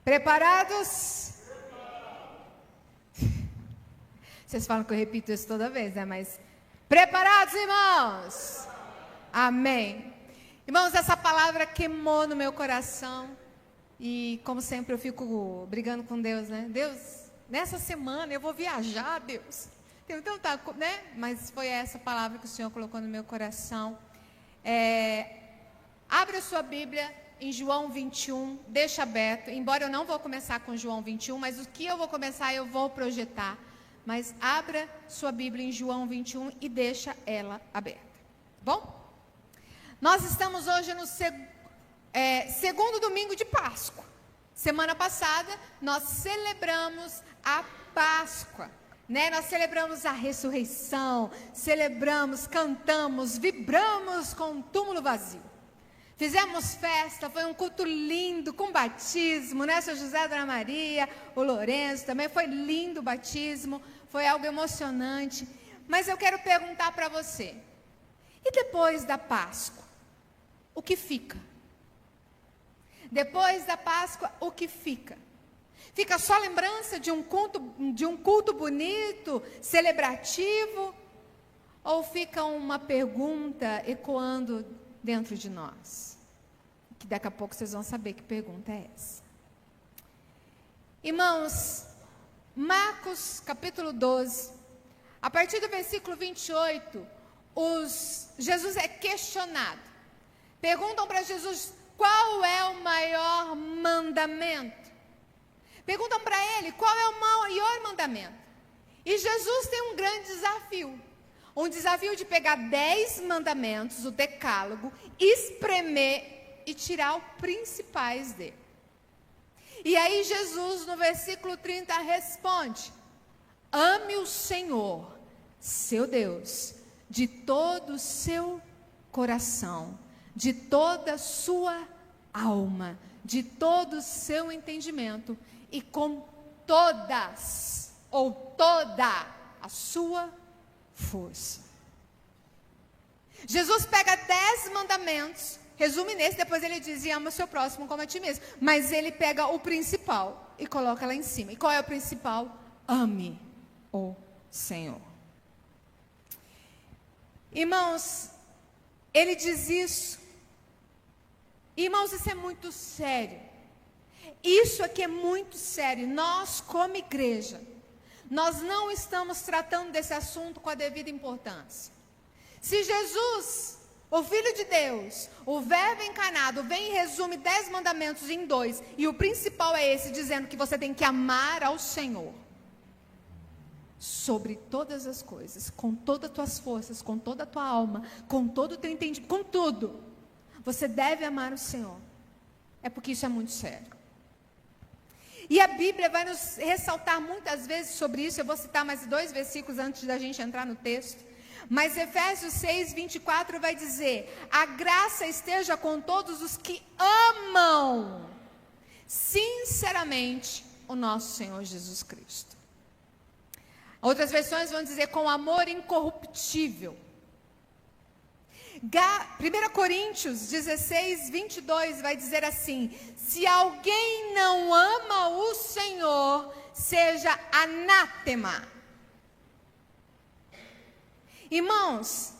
Preparados? Vocês falam que eu repito isso toda vez, né? Mas preparados, irmãos? Amém. Irmãos, essa palavra queimou no meu coração. E como sempre eu fico brigando com Deus, né? Deus, nessa semana eu vou viajar, Deus. Então tá, né? Mas foi essa palavra que o Senhor colocou no meu coração. Abre a sua Bíblia em João 21, deixa aberto. Embora eu não vou começar com João 21, mas o que eu vou começar eu vou projetar. Mas abra sua Bíblia em João 21 e deixa ela aberta. Bom? Nós estamos hoje no segundo domingo de Páscoa. Semana passada nós celebramos a Páscoa. Né? Nós celebramos a ressurreição, celebramos, cantamos, vibramos com um túmulo vazio. Fizemos festa, foi um culto lindo, com batismo, né? São José, Dona Maria, o Lourenço também, foi lindo o batismo, foi algo emocionante. Mas eu quero perguntar para você, e depois da Páscoa, o que fica? Depois da Páscoa, o que fica? Fica só lembrança de um culto bonito, celebrativo? Ou fica uma pergunta ecoando dentro de nós? Que daqui a pouco vocês vão saber que pergunta é essa. Irmãos, Marcos capítulo 12, a partir do versículo 28, Jesus é questionado. Perguntam para Jesus qual é o maior mandamento. Perguntam para ele qual é o maior mandamento. E Jesus tem um grande desafio. Um desafio de pegar 10 mandamentos, o decálogo, espremer e tirar os principais dele. E aí Jesus, no versículo 30, responde: ame o Senhor, seu Deus, de todo o seu coração, de toda a sua alma, de todo o seu entendimento e com todas ou toda a sua força. Jesus pega 10 mandamentos, resume nesse, depois ele diz: e ama o seu próximo como a ti mesmo. Mas ele pega o principal e coloca lá em cima. E qual é o principal? Ame o Senhor. Irmãos, ele diz isso. Irmãos, isso é muito sério. Isso aqui é muito sério. Nós, como igreja, nós não estamos tratando desse assunto com a devida importância. Se Jesus, o Filho de Deus, o Verbo encarnado, vem e resume 10 mandamentos em 2, e o principal é esse, dizendo que você tem que amar ao Senhor sobre todas as coisas, com todas as tuas forças, com toda a tua alma, com todo o teu entendimento, com tudo. Você deve amar o Senhor. É porque isso é muito sério. E a Bíblia vai nos ressaltar muitas vezes sobre isso. Eu vou citar mais 2 versículos antes da gente entrar no texto. Mas Efésios 6, 24 vai dizer: a graça esteja com todos os que amam sinceramente o nosso Senhor Jesus Cristo. Outras versões vão dizer com amor incorruptível. 1 Coríntios 16, 22 vai dizer assim: se alguém não ama o Senhor, seja anátema. Irmãos,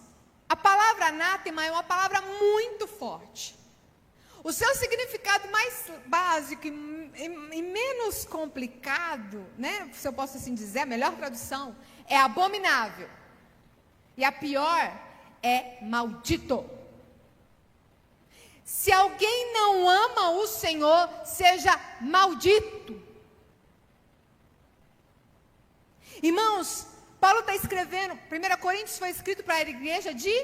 a palavra anátema é uma palavra muito forte. O seu significado mais básico e menos complicado, né, se eu posso assim dizer, a melhor tradução, é abominável. E a pior é maldito. Se alguém não ama o Senhor, seja maldito. Irmãos, Paulo está escrevendo, 1 Coríntios foi escrito para a igreja de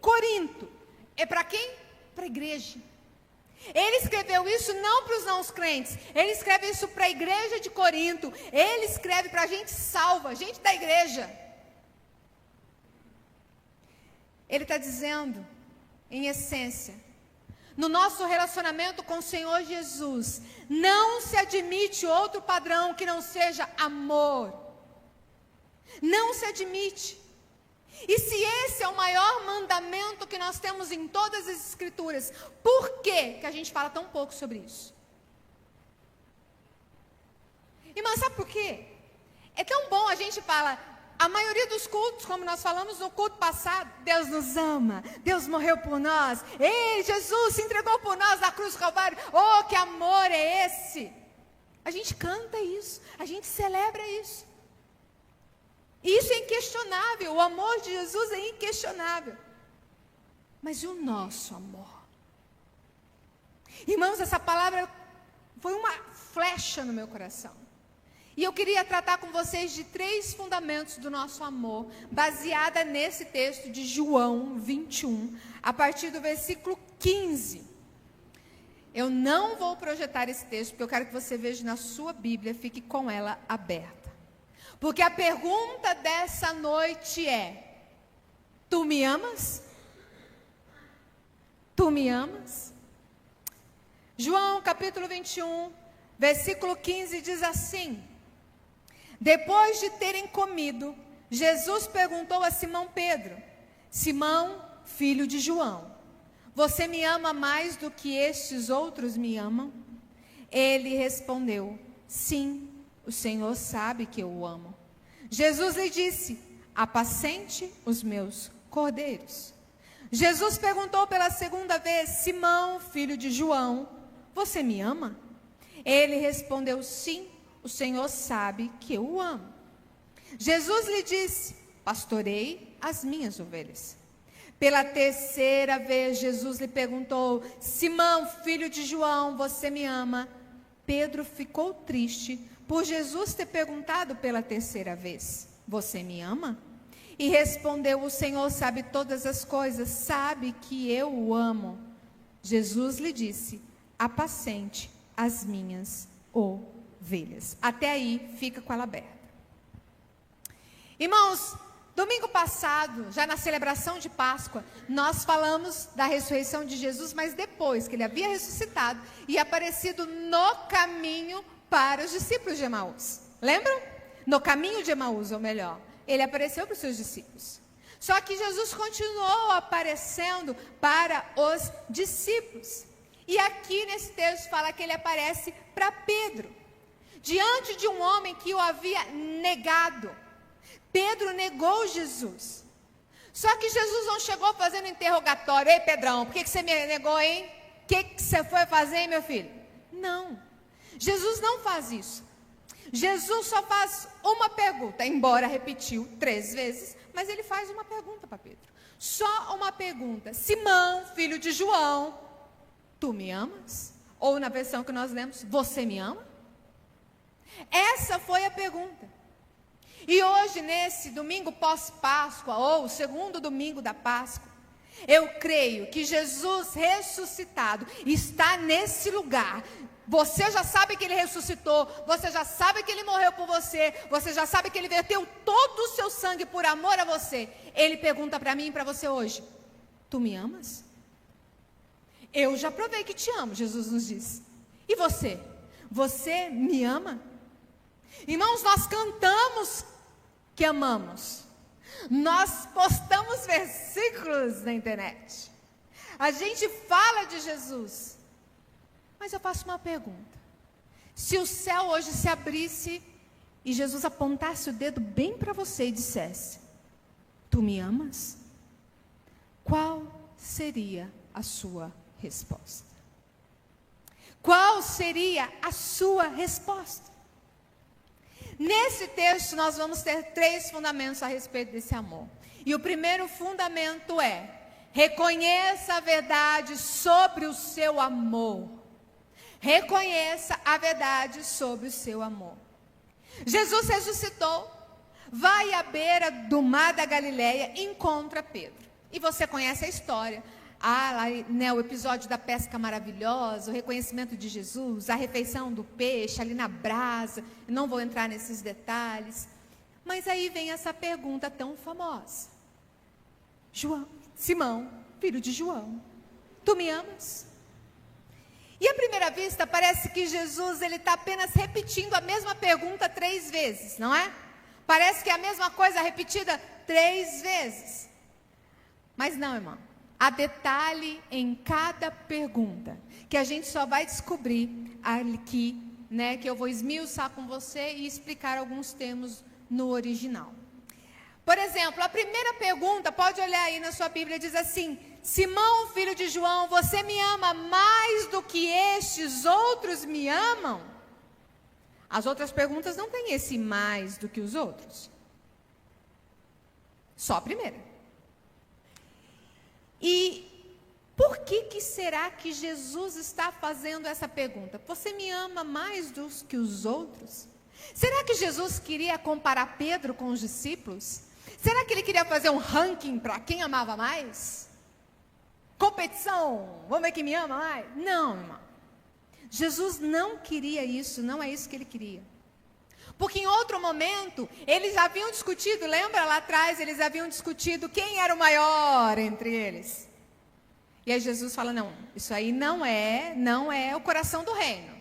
Corinto. É para quem? Para a igreja. Ele escreveu isso não para os não crentes, ele escreve isso para a igreja de Corinto. Ele escreve para a gente salva, gente da igreja. Ele está dizendo, em essência, no nosso relacionamento com o Senhor Jesus, não se admite outro padrão que não seja amor. Não se admite. E se esse é o maior mandamento que nós temos em todas as Escrituras, por que a gente fala tão pouco sobre isso? Irmã, sabe por quê? É tão bom, a gente fala, a maioria dos cultos, como nós falamos no culto passado, Deus nos ama, Deus morreu por nós, ei, Jesus se entregou por nós na cruz do Calvário, oh, que amor é esse? A gente canta isso, a gente celebra isso. E isso é inquestionável, o amor de Jesus é inquestionável. Mas e o nosso amor? Irmãos, essa palavra foi uma flecha no meu coração. E eu queria tratar com vocês de 3 fundamentos do nosso amor, baseada nesse texto de João 21, a partir do versículo 15. Eu não vou projetar esse texto, porque eu quero que você veja na sua Bíblia, fique com ela aberta. Porque a pergunta dessa noite é: tu me amas? Tu me amas? João capítulo 21, versículo 15 diz assim: depois de terem comido, Jesus perguntou a Simão Pedro: Simão, filho de João, você me ama mais do que estes outros me amam? Ele respondeu: sim, o Senhor sabe que eu o amo. Jesus lhe disse: apacente os meus cordeiros. Jesus perguntou pela segunda vez: Simão, filho de João, você me ama? Ele respondeu: sim, o Senhor sabe que eu o amo. Jesus lhe disse: pastorei as minhas ovelhas. Pela terceira vez, Jesus lhe perguntou: Simão, filho de João, você me ama? Pedro ficou triste por Jesus ter perguntado pela terceira vez: você me ama? E respondeu: o Senhor sabe todas as coisas, sabe que eu o amo. Jesus lhe disse: apacente as minhas ovelhas. Até aí, fica com ela aberta. Irmãos, domingo passado, já na celebração de Páscoa, nós falamos da ressurreição de Jesus, mas depois que ele havia ressuscitado e aparecido no caminho para os discípulos de Emaús. Lembram? No caminho de Emaús, ou melhor, ele apareceu para os seus discípulos. Só que Jesus continuou aparecendo para os discípulos. E aqui nesse texto fala que ele aparece para Pedro, diante de um homem que o havia negado. Pedro negou Jesus. Só que Jesus não chegou fazendo interrogatório: ei, Pedrão, por que você me negou, hein? O que você foi fazer, hein, meu filho? Não. Jesus não faz isso. Jesus só faz uma pergunta, embora repetiu 3 vezes, mas ele faz uma pergunta para Pedro. Só uma pergunta: Simão, filho de João, tu me amas? Ou na versão que nós lemos, você me ama? Essa foi a pergunta. E hoje, nesse domingo pós-Páscoa, ou segundo domingo da Páscoa, eu creio que Jesus ressuscitado está nesse lugar. Você já sabe que ele ressuscitou, você já sabe que ele morreu por você, você já sabe que ele verteu todo o seu sangue por amor a você. Ele pergunta para mim e para você hoje: tu me amas? Eu já provei que te amo, Jesus nos diz. E você? Você me ama? Irmãos, nós cantamos que amamos. Nós postamos versículos na internet. A gente fala de Jesus. Mas eu faço uma pergunta: se o céu hoje se abrisse e Jesus apontasse o dedo bem para você e dissesse: tu me amas? Qual seria a sua resposta? Qual seria a sua resposta? Nesse texto nós vamos ter 3 fundamentos a respeito desse amor. E o primeiro fundamento é: reconheça a verdade sobre o seu amor. Reconheça a verdade sobre o seu amor. Jesus ressuscitou, vai à beira do mar da Galileia e encontra Pedro. E você conhece a história. Lá, né, o episódio da pesca maravilhosa, o reconhecimento de Jesus, a refeição do peixe ali na brasa. Não vou entrar nesses detalhes. Mas aí vem essa pergunta tão famosa: Simão, filho de João, tu me amas? E à primeira vista parece que Jesus ele está apenas repetindo a mesma pergunta 3 vezes, não é? Parece que é a mesma coisa repetida 3 vezes. Mas não, irmão. Há detalhe em cada pergunta, que a gente só vai descobrir aqui né, que eu vou esmiuçar com você e explicar alguns termos no original. Por exemplo, a primeira pergunta, pode olhar aí na sua Bíblia, diz assim: Simão, filho de João, você me ama mais do que estes outros me amam? As outras perguntas não têm esse mais do que os outros. Só a primeira. E por que será que Jesus está fazendo essa pergunta? Você me ama mais do que os outros? Será que Jesus queria comparar Pedro com os discípulos? Será que ele queria fazer um ranking para quem amava mais? Competição, vamos ver quem me ama mais? Não, irmão. Jesus não queria isso, não é isso que ele queria. Porque em outro momento, eles haviam discutido, lembra lá atrás, eles haviam discutido quem era o maior entre eles. E aí Jesus fala, não, isso aí não é o coração do reino.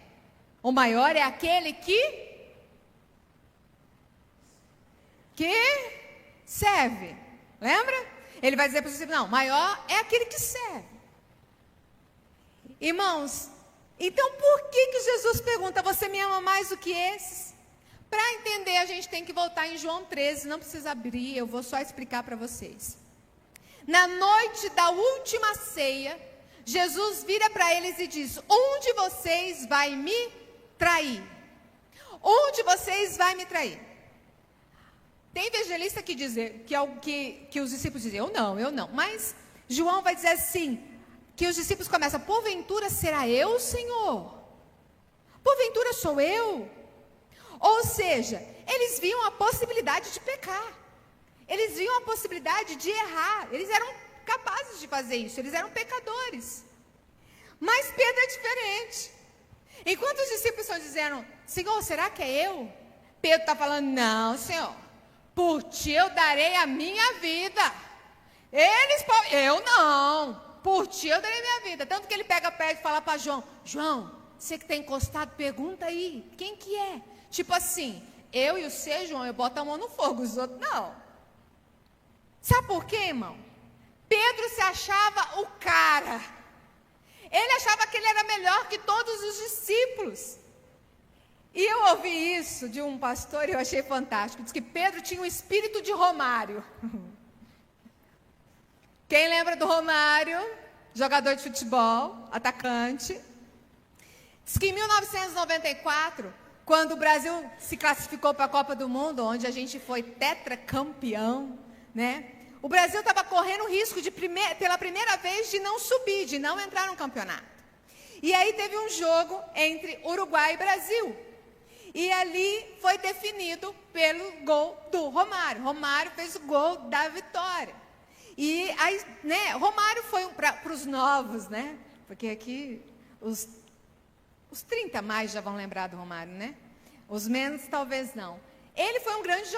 O maior é aquele que serve. Lembra? Ele vai dizer para os discípulos, não, maior é aquele que serve. Irmãos, então por que Jesus pergunta, você me ama mais do que esses? Para entender, a gente tem que voltar em João 13, não precisa abrir, eu vou só explicar para vocês. Na noite da última ceia, Jesus vira para eles e diz, onde vocês vai me trair? Onde vocês vai me trair? Tem evangelista que diz que os discípulos dizem, eu não. Mas João vai dizer assim, que os discípulos começam, porventura será eu, Senhor? Porventura sou eu? Ou seja, eles viam a possibilidade de pecar. Eles viam a possibilidade de errar. Eles eram capazes de fazer isso, eles eram pecadores. Mas Pedro é diferente. Enquanto os discípulos estão dizendo, Senhor, será que é eu? Pedro está falando, não, Senhor. Por ti eu darei a minha vida. Eu não. Por ti eu darei a minha vida. Tanto que ele pega perto e fala para João, João, você que está encostado, pergunta aí, quem que é? Tipo assim, eu e o seu, João, eu boto a mão no fogo, os outros não. Sabe por quê, irmão? Pedro se achava o cara. Ele achava que ele era melhor que todos os discípulos. E eu ouvi isso de um pastor e eu achei fantástico. Diz que Pedro tinha um espírito de Romário. Quem lembra do Romário? Jogador de futebol, atacante. Diz que em 1994, quando o Brasil se classificou para a Copa do Mundo, onde a gente foi tetracampeão, né? O Brasil estava correndo o risco pela primeira vez de não subir, de não entrar no campeonato. E aí teve um jogo entre Uruguai e Brasil. E ali foi definido pelo gol do Romário. Romário fez o gol da vitória. E aí, né, Romário foi para os novos, né? Porque aqui os 30 mais já vão lembrar do Romário, né? Os menos talvez não. Ele foi um grande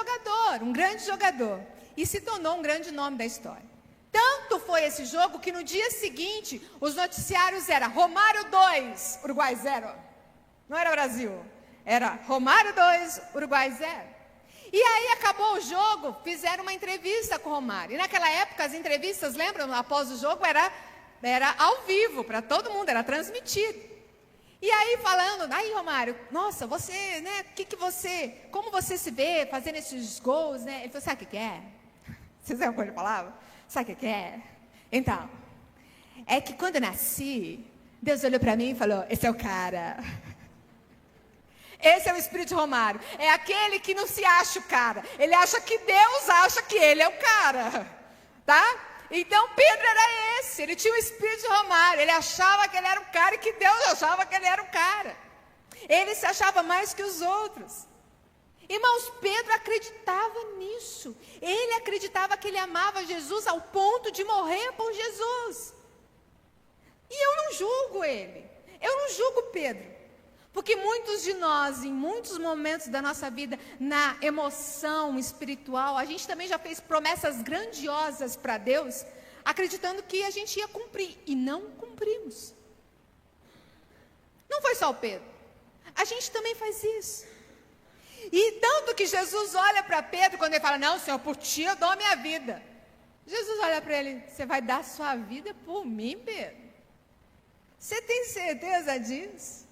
jogador. E se tornou um grande nome da história. Tanto foi esse jogo que no dia seguinte, os noticiários eram Romário 2, Uruguai 0. Não era Brasil. Era Romário 2, Uruguai 0. E aí acabou o jogo, fizeram uma entrevista com o Romário. E naquela época as entrevistas, lembram, após o jogo era ao vivo, para todo mundo, era transmitido. E aí falando, aí Romário, nossa, você, né, como você se vê fazendo esses gols, né? Ele falou, sabe o que é? Vocês lembram quando ele falava? Sabe o que é? Então, é que quando eu nasci, Deus olhou para mim e falou, esse é o cara. Esse é o espírito de Romário. É aquele que não se acha o cara. Ele acha que Deus acha que ele é o cara. Tá? Então Pedro era esse. Ele tinha o espírito de Romário. Ele achava que ele era o cara e que Deus achava que ele era o cara. Ele se achava mais que os outros. Irmãos, Pedro acreditava nisso. Ele acreditava que ele amava Jesus ao ponto de morrer por Jesus. E eu não julgo ele. Eu não julgo Pedro. Porque muitos de nós, em muitos momentos da nossa vida, na emoção espiritual, a gente também já fez promessas grandiosas para Deus, acreditando que a gente ia cumprir, e não cumprimos. Não foi só o Pedro. A gente também faz isso. E tanto que Jesus olha para Pedro, quando ele fala, não, Senhor, por ti eu dou a minha vida. Jesus olha para ele, você vai dar a sua vida por mim, Pedro? Você tem certeza disso?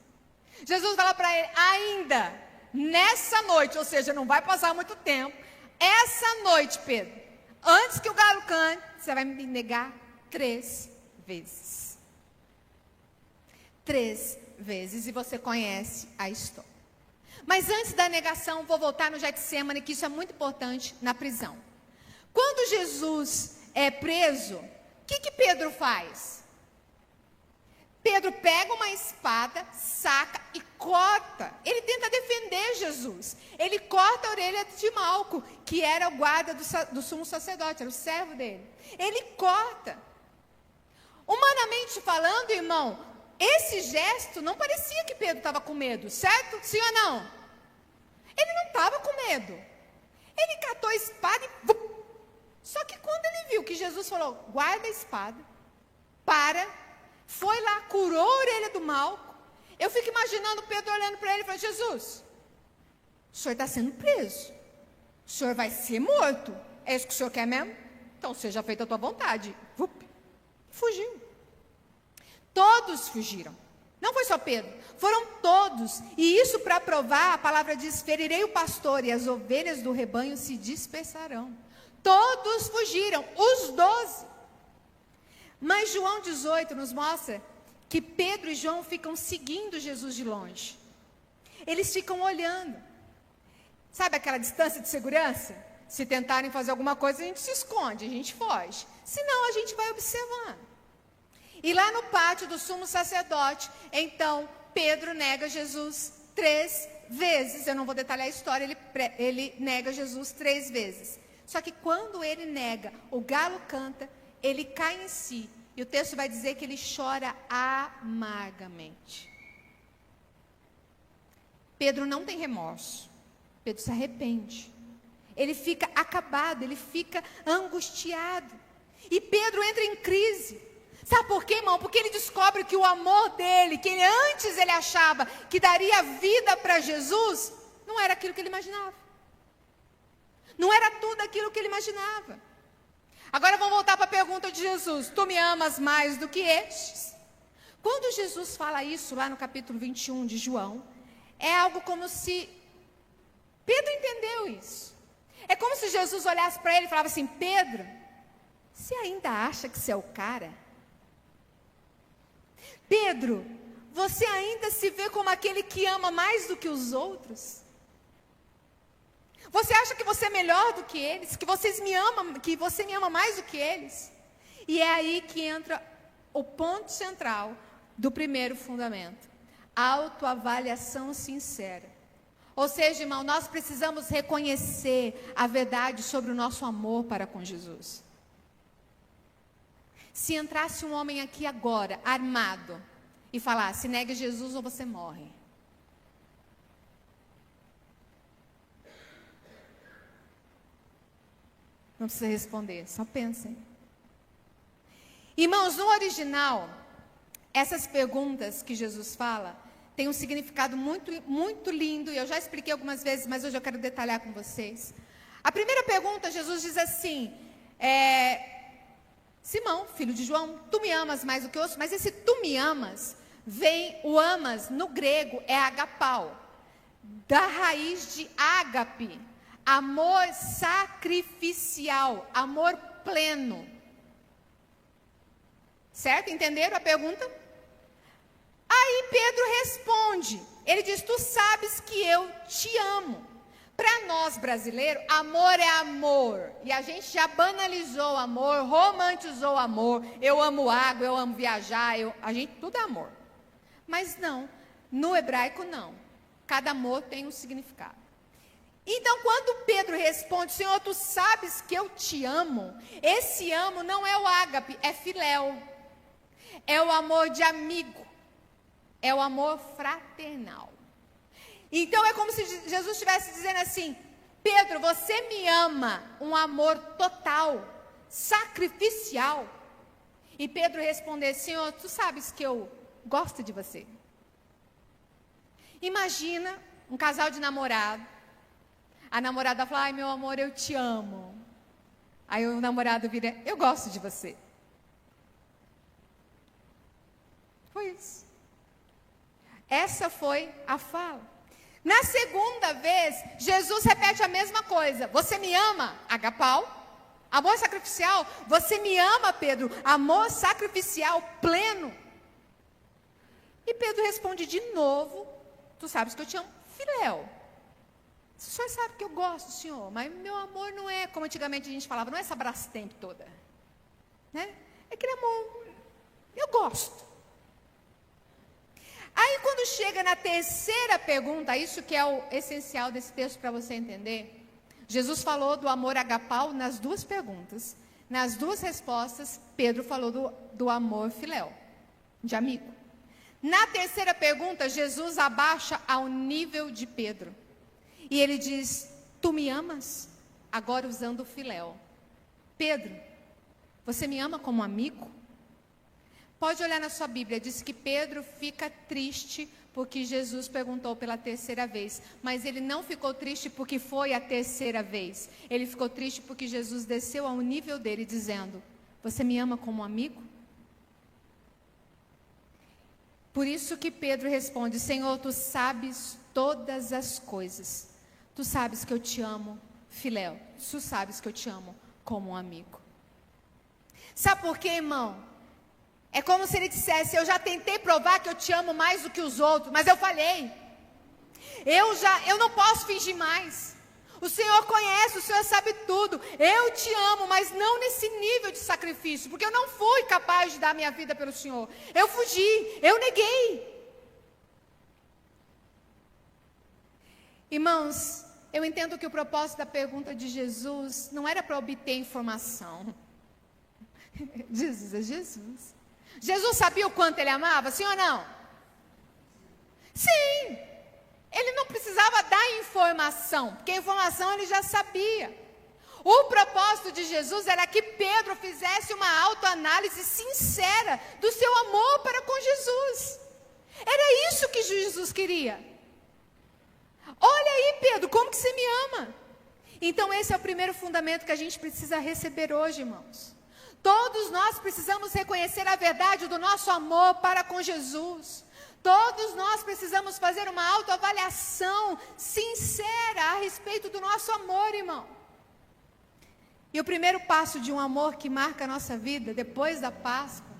Jesus fala para ele, ainda nessa noite, ou seja, não vai passar muito tempo, essa noite, Pedro, antes que o galo cante, você vai me negar 3 vezes. 3 vezes, e você conhece a história. Mas antes da negação, vou voltar no Getsêmani, que isso é muito importante na prisão. Quando Jesus é preso, o que Pedro faz? Pedro pega uma espada, saca e corta. Ele tenta defender Jesus. Ele corta a orelha de Malco, que era o guarda do sumo sacerdote, era o servo dele. Ele corta. Humanamente falando, irmão, esse gesto não parecia que Pedro estava com medo, certo? Sim ou não? Ele não estava com medo. Ele catou a espada e... Só que quando ele viu que Jesus falou, guarda a espada, foi lá, curou a orelha do Malco. Eu fico imaginando Pedro olhando para ele e falando, Jesus, o senhor está sendo preso. O senhor vai ser morto. É isso que o senhor quer mesmo? Então seja feita a tua vontade. Fugiu. Todos fugiram. Não foi só Pedro, foram todos. E isso para provar, a palavra diz, ferirei o pastor e as ovelhas do rebanho se dispersarão. Todos fugiram, os 12. Mas João 18 nos mostra que Pedro e João ficam seguindo Jesus de longe. Eles ficam olhando. Sabe aquela distância de segurança? Se tentarem fazer alguma coisa, a gente se esconde, a gente foge. Senão, a gente vai observando. E lá no pátio do sumo sacerdote, então, Pedro nega Jesus 3 vezes. Eu não vou detalhar a história, ele nega Jesus 3 vezes. Só que quando ele nega, o galo canta, ele cai em si. E o texto vai dizer que ele chora amargamente. Pedro não tem remorso. Pedro se arrepende. Ele fica acabado, ele fica angustiado. E Pedro entra em crise. Sabe por quê, irmão? Porque ele descobre que o amor dele, que antes ele achava que daria vida para Jesus, não era aquilo que ele imaginava. Não era tudo aquilo que ele imaginava. Agora vamos voltar para a pergunta de Jesus. Tu me amas mais do que estes? Quando Jesus fala isso lá no capítulo 21 de João, é algo como se Pedro entendeu isso. É como se Jesus olhasse para ele e falava assim, Pedro, você ainda acha que você é o cara? Pedro, você ainda se vê como aquele que ama mais do que os outros? Você acha que você é melhor do que eles? Que você me ama mais do que eles? E é aí que entra o ponto central do primeiro fundamento. Autoavaliação sincera. Ou seja, irmão, nós precisamos reconhecer a verdade sobre o nosso amor para com Jesus. Se entrasse um homem aqui agora, armado, e falasse, negue Jesus ou você morre. Não precisa responder, só pensem. Irmãos, no original, essas perguntas que Jesus fala, têm um significado muito, muito lindo, e eu já expliquei algumas vezes, mas hoje eu quero detalhar com vocês. A primeira pergunta, Jesus diz assim, Simão, filho de João, tu me amas mais do que outros? Mas esse tu me amas, o amas, no grego, é agapau, da raiz de ágape, amor sacrificial, amor pleno. Certo? Entenderam a pergunta? Aí Pedro responde, ele diz, tu sabes que eu te amo. Para nós brasileiros, amor é amor. E a gente já banalizou o amor, romantizou o amor. Eu amo água, eu amo viajar, a gente tudo é amor. Mas não, no hebraico não. Cada amor tem um significado. Então, quando Pedro responde, Senhor, tu sabes que eu te amo, esse amo não é o ágape, é filéu. É o amor de amigo. É o amor fraternal. Então, é como se Jesus estivesse dizendo assim, Pedro, você me ama, um amor total, sacrificial. E Pedro respondeu, Senhor, tu sabes que eu gosto de você. Imagina um casal de namorado. A namorada fala, ai meu amor, eu te amo. Aí o namorado vira, eu gosto de você. Foi isso. Essa foi a fala. Na segunda vez, Jesus repete a mesma coisa. Você me ama, agapau? Amor sacrificial? Você me ama, Pedro? Amor sacrificial pleno? E Pedro responde de novo: tu sabes que eu te amo, filéu. O senhor sabe que eu gosto, senhor, mas meu amor não é como antigamente a gente falava, não é essa Brastemp toda, né? É aquele amor, eu gosto. Aí quando chega na terceira pergunta, isso que é o essencial desse texto para você entender, Jesus falou do amor agapau nas duas perguntas. Nas duas respostas, Pedro falou do amor filéu, de amigo. Na terceira pergunta, Jesus abaixa ao nível de Pedro. E ele diz: tu me amas? Agora usando o filéu. Pedro, você me ama como amigo? Pode olhar na sua Bíblia, diz que Pedro fica triste porque Jesus perguntou pela terceira vez. Mas ele não ficou triste porque foi a terceira vez. Ele ficou triste porque Jesus desceu ao nível dele dizendo: você me ama como amigo? Por isso que Pedro responde: Senhor, tu sabes todas as coisas. Tu sabes que eu te amo, filéu. Tu sabes que eu te amo como um amigo. Sabe por quê, irmão? É como se ele dissesse: eu já tentei provar que eu te amo mais do que os outros, mas eu falhei. Eu não posso fingir mais. O Senhor conhece, o Senhor sabe tudo. Eu te amo, mas não nesse nível de sacrifício, porque eu não fui capaz de dar minha vida pelo Senhor. Eu fugi, eu neguei. Irmãos, eu entendo que o propósito da pergunta de Jesus não era para obter informação. Jesus é Jesus. Jesus sabia o quanto ele amava, sim ou não? Sim. Ele não precisava dar informação, porque a informação ele já sabia. O propósito de Jesus era que Pedro fizesse uma autoanálise sincera do seu amor para com Jesus. Era isso que Jesus queria. Olha aí, Pedro, como que você me ama? Então esse é o primeiro fundamento que a gente precisa receber hoje, irmãos. Todos nós precisamos reconhecer a verdade do nosso amor para com Jesus. Todos nós precisamos fazer uma autoavaliação sincera a respeito do nosso amor, irmão. E o primeiro passo de um amor que marca a nossa vida, depois da Páscoa,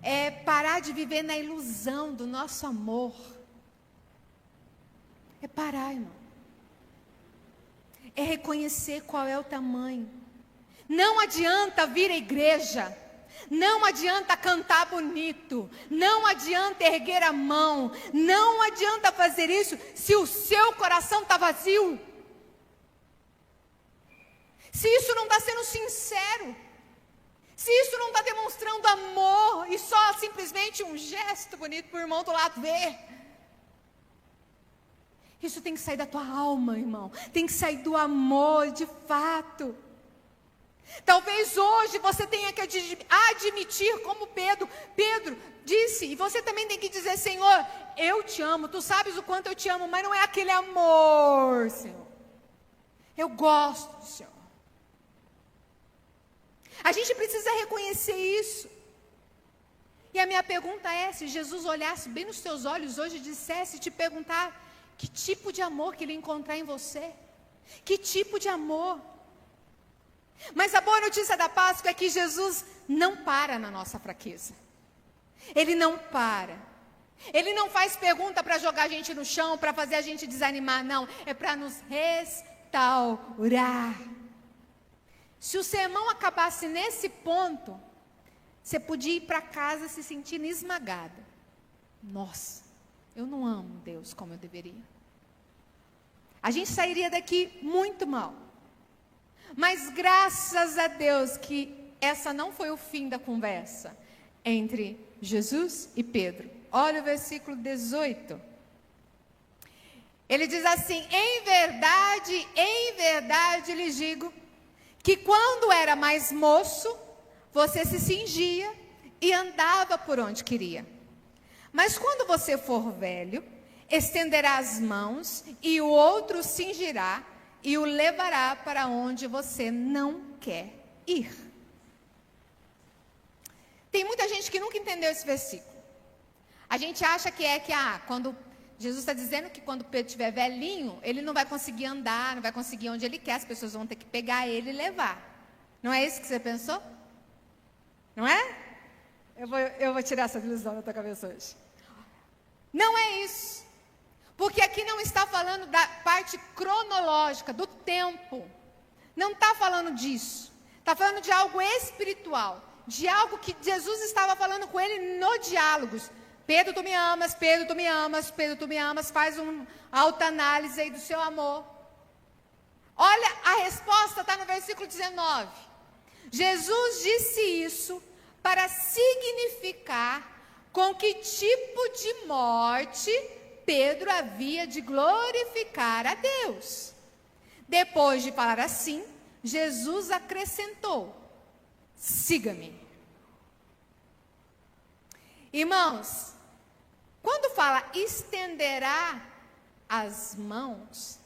é parar de viver na ilusão do nosso amor. É parar, irmão. É reconhecer qual é o tamanho. Não adianta vir à igreja. Não adianta cantar bonito, não adianta erguer a mão, não adianta fazer isso se o seu coração está vazio. Se isso não está sendo sincero, se isso não está demonstrando amor e só simplesmente um gesto bonito para o irmão do lado ver. Isso tem que sair da tua alma, irmão, tem que sair do amor de fato. Talvez hoje você tenha que admitir como Pedro disse, e você também tem que dizer: Senhor, eu te amo, tu sabes o quanto eu te amo, mas não é aquele amor, Senhor. Eu gosto do Senhor. A gente precisa reconhecer isso. E a minha pergunta é: se Jesus olhasse bem nos teus olhos hoje e dissesse, te perguntar que tipo de amor que ele encontrar em você, que tipo de amor. Mas a boa notícia da Páscoa é que Jesus não para na nossa fraqueza. Ele não para. Ele não faz pergunta para jogar a gente no chão, para fazer a gente desanimar, não. É para nos restaurar. Se o sermão acabasse nesse ponto, você podia ir para casa se sentindo esmagada. Nossa, eu não amo Deus como eu deveria. A gente sairia daqui muito mal. Mas graças a Deus que essa não foi o fim da conversa entre Jesus e Pedro. Olha o versículo 18. Ele diz assim: em verdade lhes digo, que quando era mais moço, você se cingia e andava por onde queria. Mas quando você for velho, estenderá as mãos e o outro cingirá e o levará para onde você não quer ir. Tem muita gente que nunca entendeu esse versículo. A gente acha que quando Jesus está dizendo que quando Pedro estiver velhinho, ele não vai conseguir andar, não vai conseguir onde ele quer, as pessoas vão ter que pegar ele e levar. Não é isso que você pensou? Não é? Eu vou tirar essa ilusão da tua cabeça hoje. Não é isso. Porque aqui não está falando da parte cronológica, do tempo. Não está falando disso. Está falando de algo espiritual. De algo que Jesus estava falando com ele no diálogos. Pedro, tu me amas, Pedro, tu me amas, Pedro, tu me amas. Faz uma autoanálise aí do seu amor. Olha, a resposta está no versículo 19. Jesus disse isso para significar com que tipo de morte Pedro havia de glorificar a Deus. Depois de falar assim, Jesus acrescentou: siga-me. Irmãos, quando fala estenderá as mãos,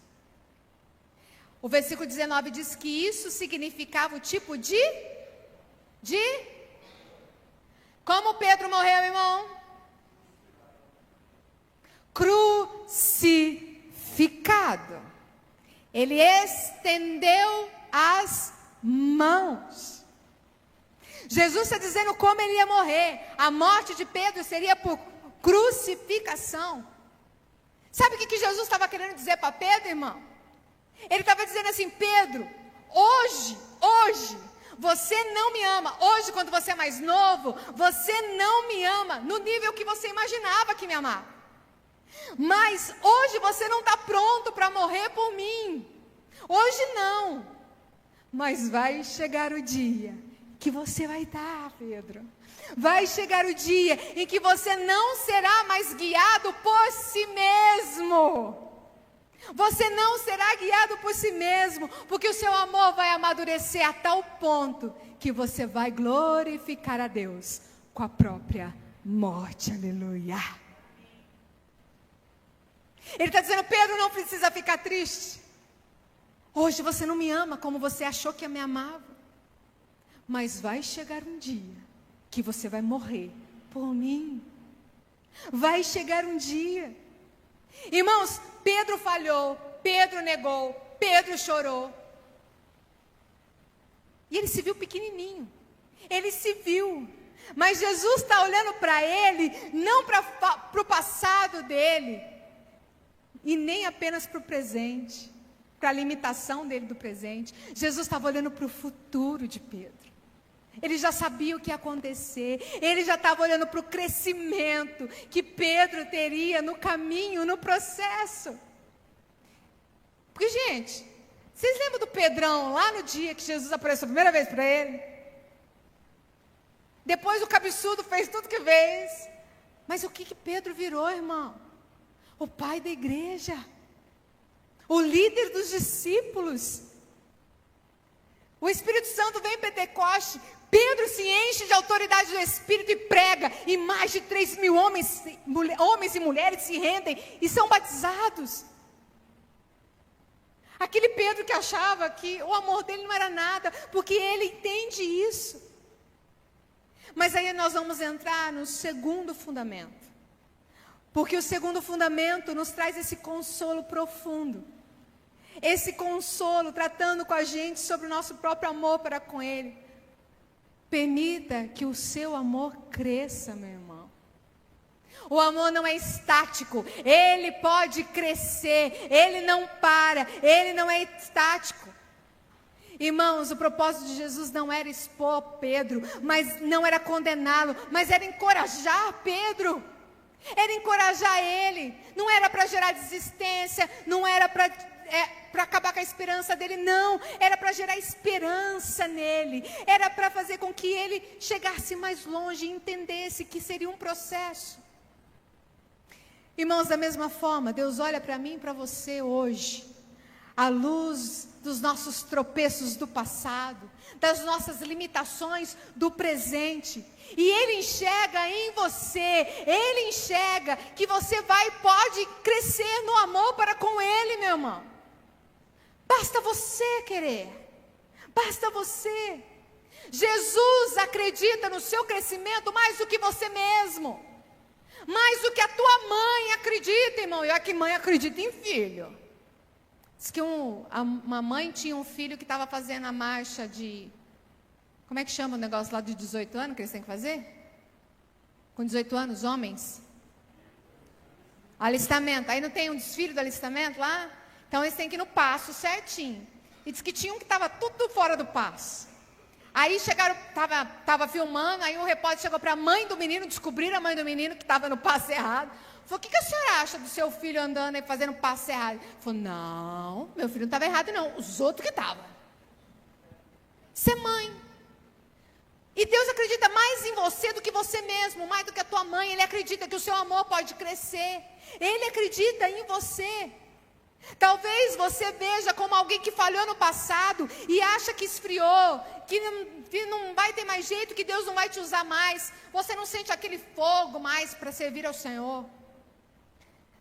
o versículo 19 diz que isso significava o tipo de como Pedro morreu, irmão? Crucificado. Ele estendeu as mãos. Jesus está dizendo como ele ia morrer. A morte de Pedro seria por crucificação. Sabe o que Jesus estava querendo dizer para Pedro, irmão? Ele estava dizendo assim: Pedro, hoje, você não me ama. Hoje, quando você é mais novo, você não me ama no nível que você imaginava que me amava. Mas hoje você não está pronto para morrer por mim. Hoje não. Mas vai chegar o dia que você vai estar, Pedro. Vai chegar o dia em que você não será mais guiado por si mesmo. Você não será guiado por si mesmo, porque o seu amor vai amadurecer a tal ponto que você vai glorificar a Deus com a própria morte. Aleluia. Ele está dizendo: Pedro, não precisa ficar triste. Hoje você não me ama como você achou que me amava. Mas vai chegar um dia que você vai morrer por mim. Vai chegar um dia. Irmãos, Pedro falhou, Pedro negou, Pedro chorou. E ele se viu pequenininho. Ele se viu. Mas Jesus está olhando para ele, não para o passado dele. E nem apenas para o presente, para a limitação dele do presente. Jesus estava olhando para o futuro de Pedro. Ele já sabia o que ia acontecer. Ele já estava olhando para o crescimento que Pedro teria no caminho, no processo. Porque, gente, vocês lembram do Pedrão lá no dia que Jesus apareceu a primeira vez para ele? Depois o cabeçudo fez tudo que fez. Mas o que Pedro virou, irmão? O pai da igreja. O líder dos discípulos. O Espírito Santo vem em Pentecoste. Pedro se enche de autoridade do Espírito e prega. E mais de 3.000 homens e mulheres se rendem e são batizados. Aquele Pedro que achava que o amor dele não era nada, porque ele entende isso. Mas aí nós vamos entrar no segundo fundamento. Porque o segundo fundamento nos traz esse consolo profundo. Esse consolo tratando com a gente sobre o nosso próprio amor para com Ele. Permita que o seu amor cresça, meu irmão. O amor não é estático, ele pode crescer, ele não para, ele não é estático. Irmãos, o propósito de Jesus não era expor Pedro, mas não era condená-lo, mas era encorajar Pedro. Era encorajar ele, não era para gerar desistência, não era para acabar com a esperança dele, não, era para gerar esperança nele, era para fazer com que ele chegasse mais longe e entendesse que seria um processo. Irmãos, da mesma forma, Deus olha para mim e para você hoje, à luz dos nossos tropeços do passado, das nossas limitações do presente, e Ele enxerga em você, Ele enxerga que você pode crescer no amor para com Ele, meu irmão. Basta você querer, basta você. Jesus acredita no seu crescimento mais do que você mesmo. mais do que a tua mãe acredita, irmão. E olha que mãe acredita em filho. Diz que uma mãe tinha um filho que estava fazendo a marcha de... Como é que chama o negócio lá de 18 anos que eles têm que fazer? Com 18 anos, homens? Alistamento. Aí não tem um desfile do alistamento lá? Então eles têm que ir no passo certinho. E diz que tinha um que estava tudo fora do passo. Aí chegaram, estava filmando, aí um repórter chegou para a mãe do menino, descobriram a mãe do menino que estava no passo errado. Falou, o que a senhora acha do seu filho andando e fazendo passo errado? Falou, não, meu filho não estava errado não, os outros que estavam. Você é mãe. E Deus acredita mais em você do que você mesmo, mais do que a tua mãe. Ele acredita que o seu amor pode crescer. Ele acredita em você. Talvez você veja como alguém que falhou no passado e acha que esfriou, que não vai ter mais jeito, que Deus não vai te usar mais. Você não sente aquele fogo mais para servir ao Senhor.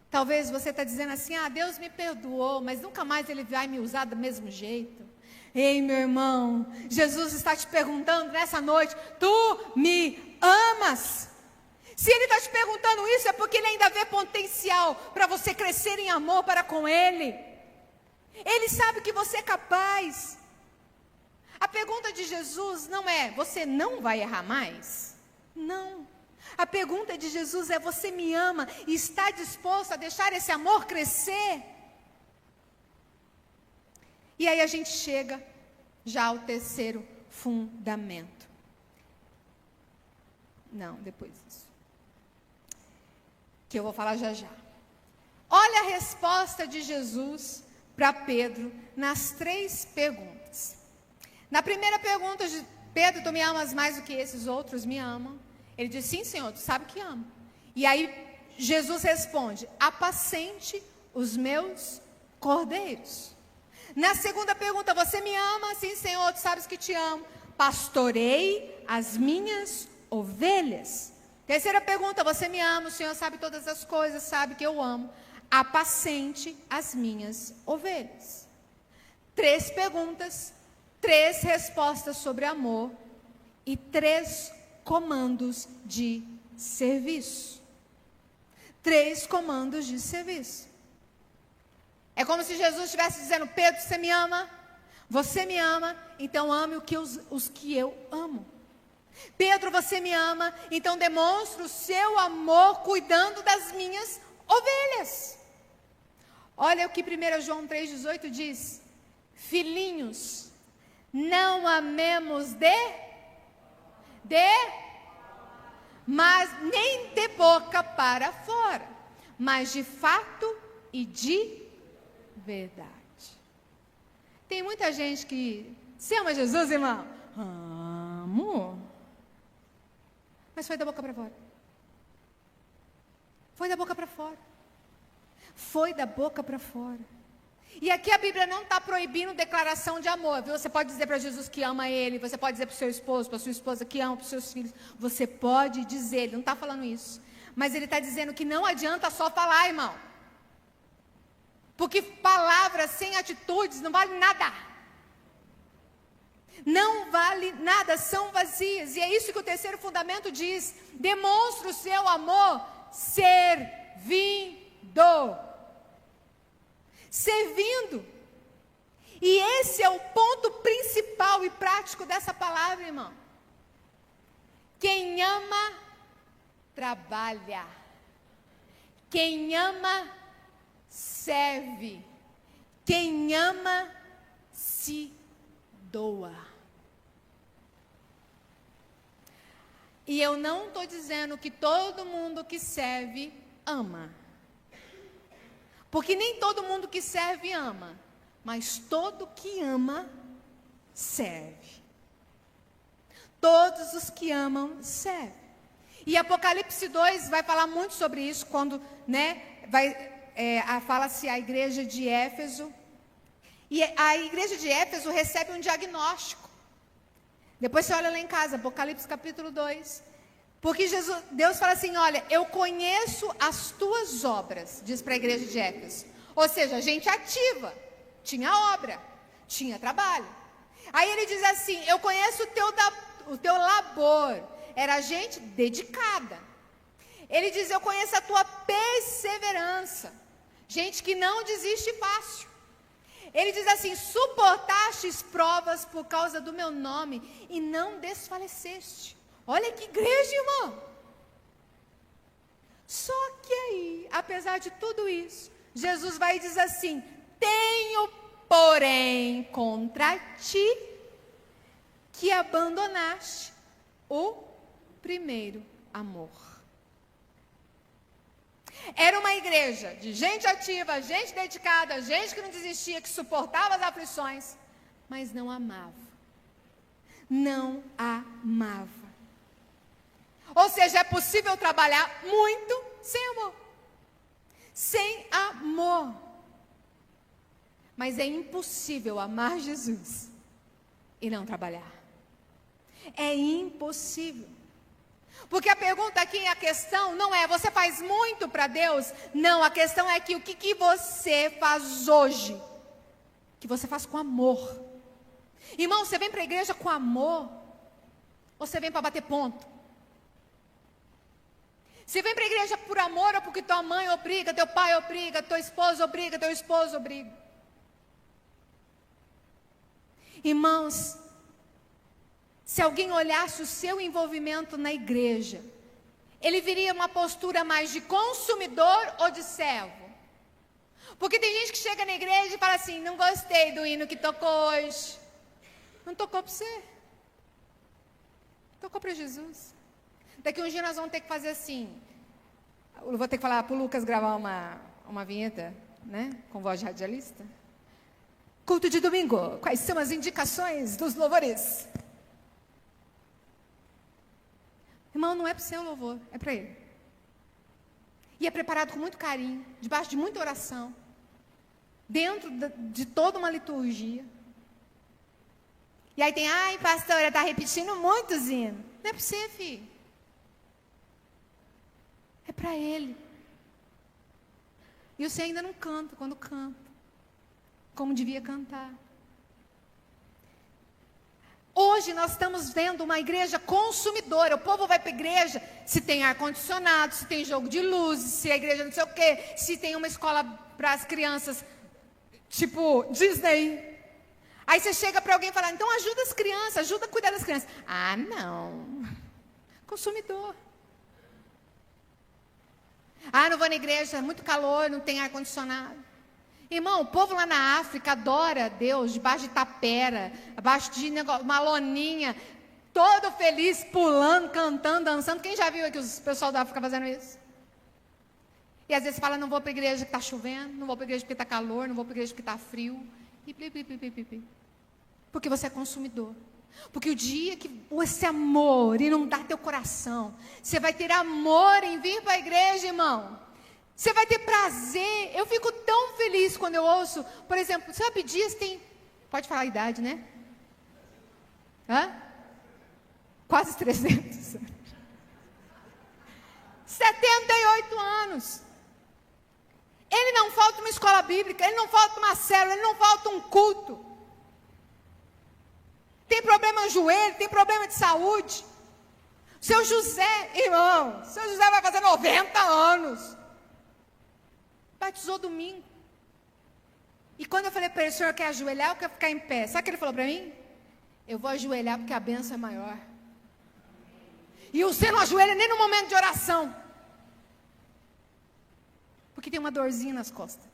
Talvez você está dizendo assim, Deus me perdoou, mas nunca mais Ele vai me usar do mesmo jeito. Ei, meu irmão, Jesus está te perguntando nessa noite, tu me amas? Se Ele está te perguntando isso, é porque Ele ainda vê potencial para você crescer em amor para com Ele. Ele sabe que você é capaz. A pergunta de Jesus não é, você não vai errar mais? Não. A pergunta de Jesus é, você me ama e está disposto a deixar esse amor crescer? E aí a gente chega já ao terceiro fundamento. Não, depois disso. Que eu vou falar já já. Olha a resposta de Jesus para Pedro nas 3 perguntas. Na primeira pergunta, Pedro, tu me amas mais do que esses outros me amam? Ele diz, sim, Senhor, tu sabe que amo. E aí Jesus responde, apacente os meus cordeiros. Na segunda pergunta, você me ama? Sim, Senhor, tu sabes que te amo. Pastorei as minhas ovelhas. Terceira pergunta, você me ama? O Senhor sabe todas as coisas, sabe que eu amo. Apacente as minhas ovelhas. 3 perguntas, 3 respostas sobre amor e 3 comandos de serviço. 3 comandos de serviço. É como se Jesus estivesse dizendo, Pedro, você me ama? Você me ama? Então ame os que eu amo. Pedro, você me ama? Então demonstre o seu amor cuidando das minhas ovelhas. Olha o que 1 João 3,18 diz. Filhinhos, não amemos mas nem de boca para fora, mas de fato e de verdade. Tem muita gente que... Você ama Jesus, irmão? Amo. Mas foi da boca para fora. Foi da boca para fora. Foi da boca para fora. E aqui a Bíblia não está proibindo declaração de amor. Viu? Você pode dizer para Jesus que ama Ele. Você pode dizer para o seu esposo, para a sua esposa que ama, para os seus filhos. Você pode dizer. Ele não está falando isso. Mas Ele está dizendo que não adianta só falar, irmão. Porque palavras sem atitudes não valem nada. Não vale nada, são vazias. E é isso que o terceiro fundamento diz. Demonstre o seu amor servindo. Servindo. E esse é o ponto principal e prático dessa palavra, irmão. Quem ama, trabalha. Quem ama, serve. Quem ama, se doa. E eu não estou dizendo que todo mundo que serve ama. Porque nem todo mundo que serve ama. Mas todo que ama, serve. Todos os que amam, servem. E Apocalipse 2 vai falar muito sobre isso, quando, fala-se a igreja de Éfeso. E a igreja de Éfeso recebe um diagnóstico. Depois você olha lá em casa, Apocalipse capítulo 2. Porque Deus fala assim, olha, eu conheço as tuas obras, diz para a igreja de Éfeso. Ou seja, gente ativa, tinha obra, tinha trabalho. Aí ele diz assim, eu conheço o teu labor, era gente dedicada. Ele diz: eu conheço a tua perseverança. Gente que não desiste fácil. Ele diz assim: suportastes provas por causa do meu nome e não desfaleceste. Olha que igreja, irmão. Só que aí, apesar de tudo isso, Jesus vai e diz assim: tenho, porém, contra ti que abandonaste o primeiro amor. Era uma igreja de gente ativa, gente dedicada, gente que não desistia, que suportava as aflições, mas não amava. Não amava. Ou seja, é possível trabalhar muito sem amor. Sem amor. Mas é impossível amar Jesus e não trabalhar. É impossível. Porque a pergunta aqui, a questão não é: você faz muito para Deus? Não, a questão é que o que você faz hoje? Que você faz com amor. Irmão, você vem para a igreja com amor? Ou você vem para bater ponto? Você vem para a igreja por amor ou porque tua mãe obriga, teu pai obriga, tua esposa obriga, teu esposo obriga? Irmãos, se alguém olhasse o seu envolvimento na igreja, ele viria uma postura mais de consumidor ou de servo? Porque tem gente que chega na igreja e fala assim: não gostei do hino que tocou hoje. Não tocou para você. Tocou para Jesus. Daqui um dia nós vamos ter que fazer assim. Eu vou ter que falar para o Lucas gravar uma vinheta, né? Com voz de radialista. Culto de domingo. Quais são as indicações dos louvores? Irmão, não é para o seu louvor, é para ele. E é preparado com muito carinho, debaixo de muita oração, dentro de toda uma liturgia. E aí tem: ai, pastora, está repetindo muitos hinos. Não é para você, filho. É para ele. E você ainda não canta quando canta, como devia cantar. Hoje nós estamos vendo uma igreja consumidora. O povo vai para a igreja se tem ar-condicionado, se tem jogo de luzes, se a igreja não sei o quê, se tem uma escola para as crianças, tipo Disney. Aí você chega para alguém e fala: então ajuda as crianças, ajuda a cuidar das crianças. Ah, não. Consumidor. Ah, não vou na igreja, muito calor, não tem ar-condicionado. Irmão, o povo lá na África adora a Deus debaixo de tapera, abaixo de uma loninha, todo feliz, pulando, cantando, dançando. Quem já viu aqui os pessoal da África fazendo isso? E às vezes fala: não vou para a igreja que está chovendo, não vou para a igreja porque está calor, não vou para a igreja porque está frio. Porque você é consumidor. Porque o dia que esse amor inundar teu coração, você vai ter amor em vir para a igreja, irmão. Você vai ter prazer. Eu fico tão feliz quando eu ouço, por exemplo, sabe, Dias tem, pode falar a idade, né? Hã? Quase 300. 78 anos. Ele não falta uma escola bíblica, ele não falta uma célula, ele não falta um culto. Tem problema no joelho, tem problema de saúde. Seu José, irmão, seu José vai fazer 90 anos. Batizou domingo. E quando eu falei para ele: o senhor quer ajoelhar ou quer ficar em pé? Sabe o que ele falou para mim? Eu vou ajoelhar porque a bênção é maior. E você não ajoelha nem no momento de oração. Porque tem uma dorzinha nas costas.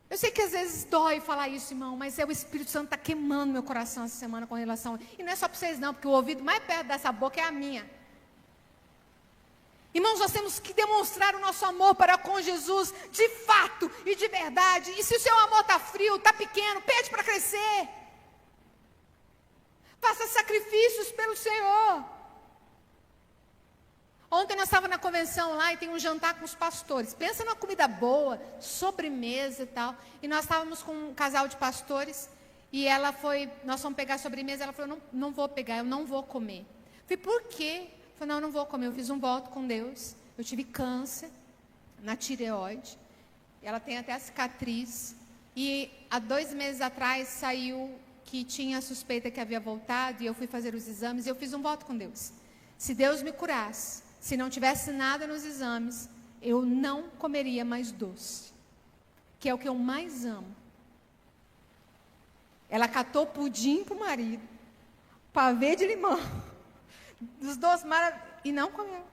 Eu sei que às vezes dói falar isso, irmão, mas o Espírito Santo está queimando meu coração essa semana com relação. E não é só para vocês não, porque o ouvido mais perto dessa boca é a minha. Irmãos, nós temos que demonstrar o nosso amor para com Jesus, de fato e de verdade. E se o seu amor está frio, está pequeno, pede para crescer. Faça sacrifícios pelo Senhor. Ontem nós estávamos na convenção lá e tem um jantar com os pastores. Pensa numa comida boa, sobremesa e tal. E nós estávamos com um casal de pastores e ela foi, nós fomos pegar a sobremesa, ela falou: não vou pegar, eu não vou comer. Eu falei: por quê? Eu falei: não vou comer, eu fiz um voto com Deus. Eu tive câncer na tireoide. Ela tem até a cicatriz. E há 2 meses atrás saiu que tinha a suspeita que havia voltado e eu fui fazer os exames e eu fiz um voto com Deus. Se Deus me curasse, se não tivesse nada nos exames, eu não comeria mais doce, que é o que eu mais amo. Ela catou pudim para o marido, pavê de limão, dos doces maravilhosos, e não comeu.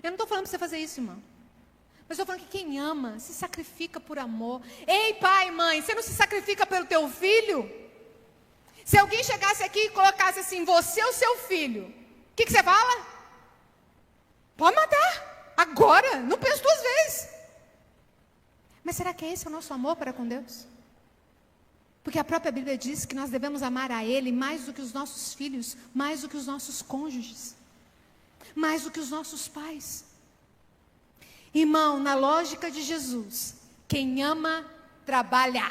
Eu não estou falando para você fazer isso, irmão. Mas estou falando que quem ama se sacrifica por amor. Ei, pai, mãe, você não se sacrifica pelo teu filho? Se alguém chegasse aqui e colocasse assim, você é o seu filho, o que você fala? Pode matar, agora, não penso duas vezes. Mas será que esse é o nosso amor para com Deus? Porque a própria Bíblia diz que nós devemos amar a Ele mais do que os nossos filhos, mais do que os nossos cônjuges, mais do que os nossos pais. Irmão, na lógica de Jesus, quem ama, trabalha.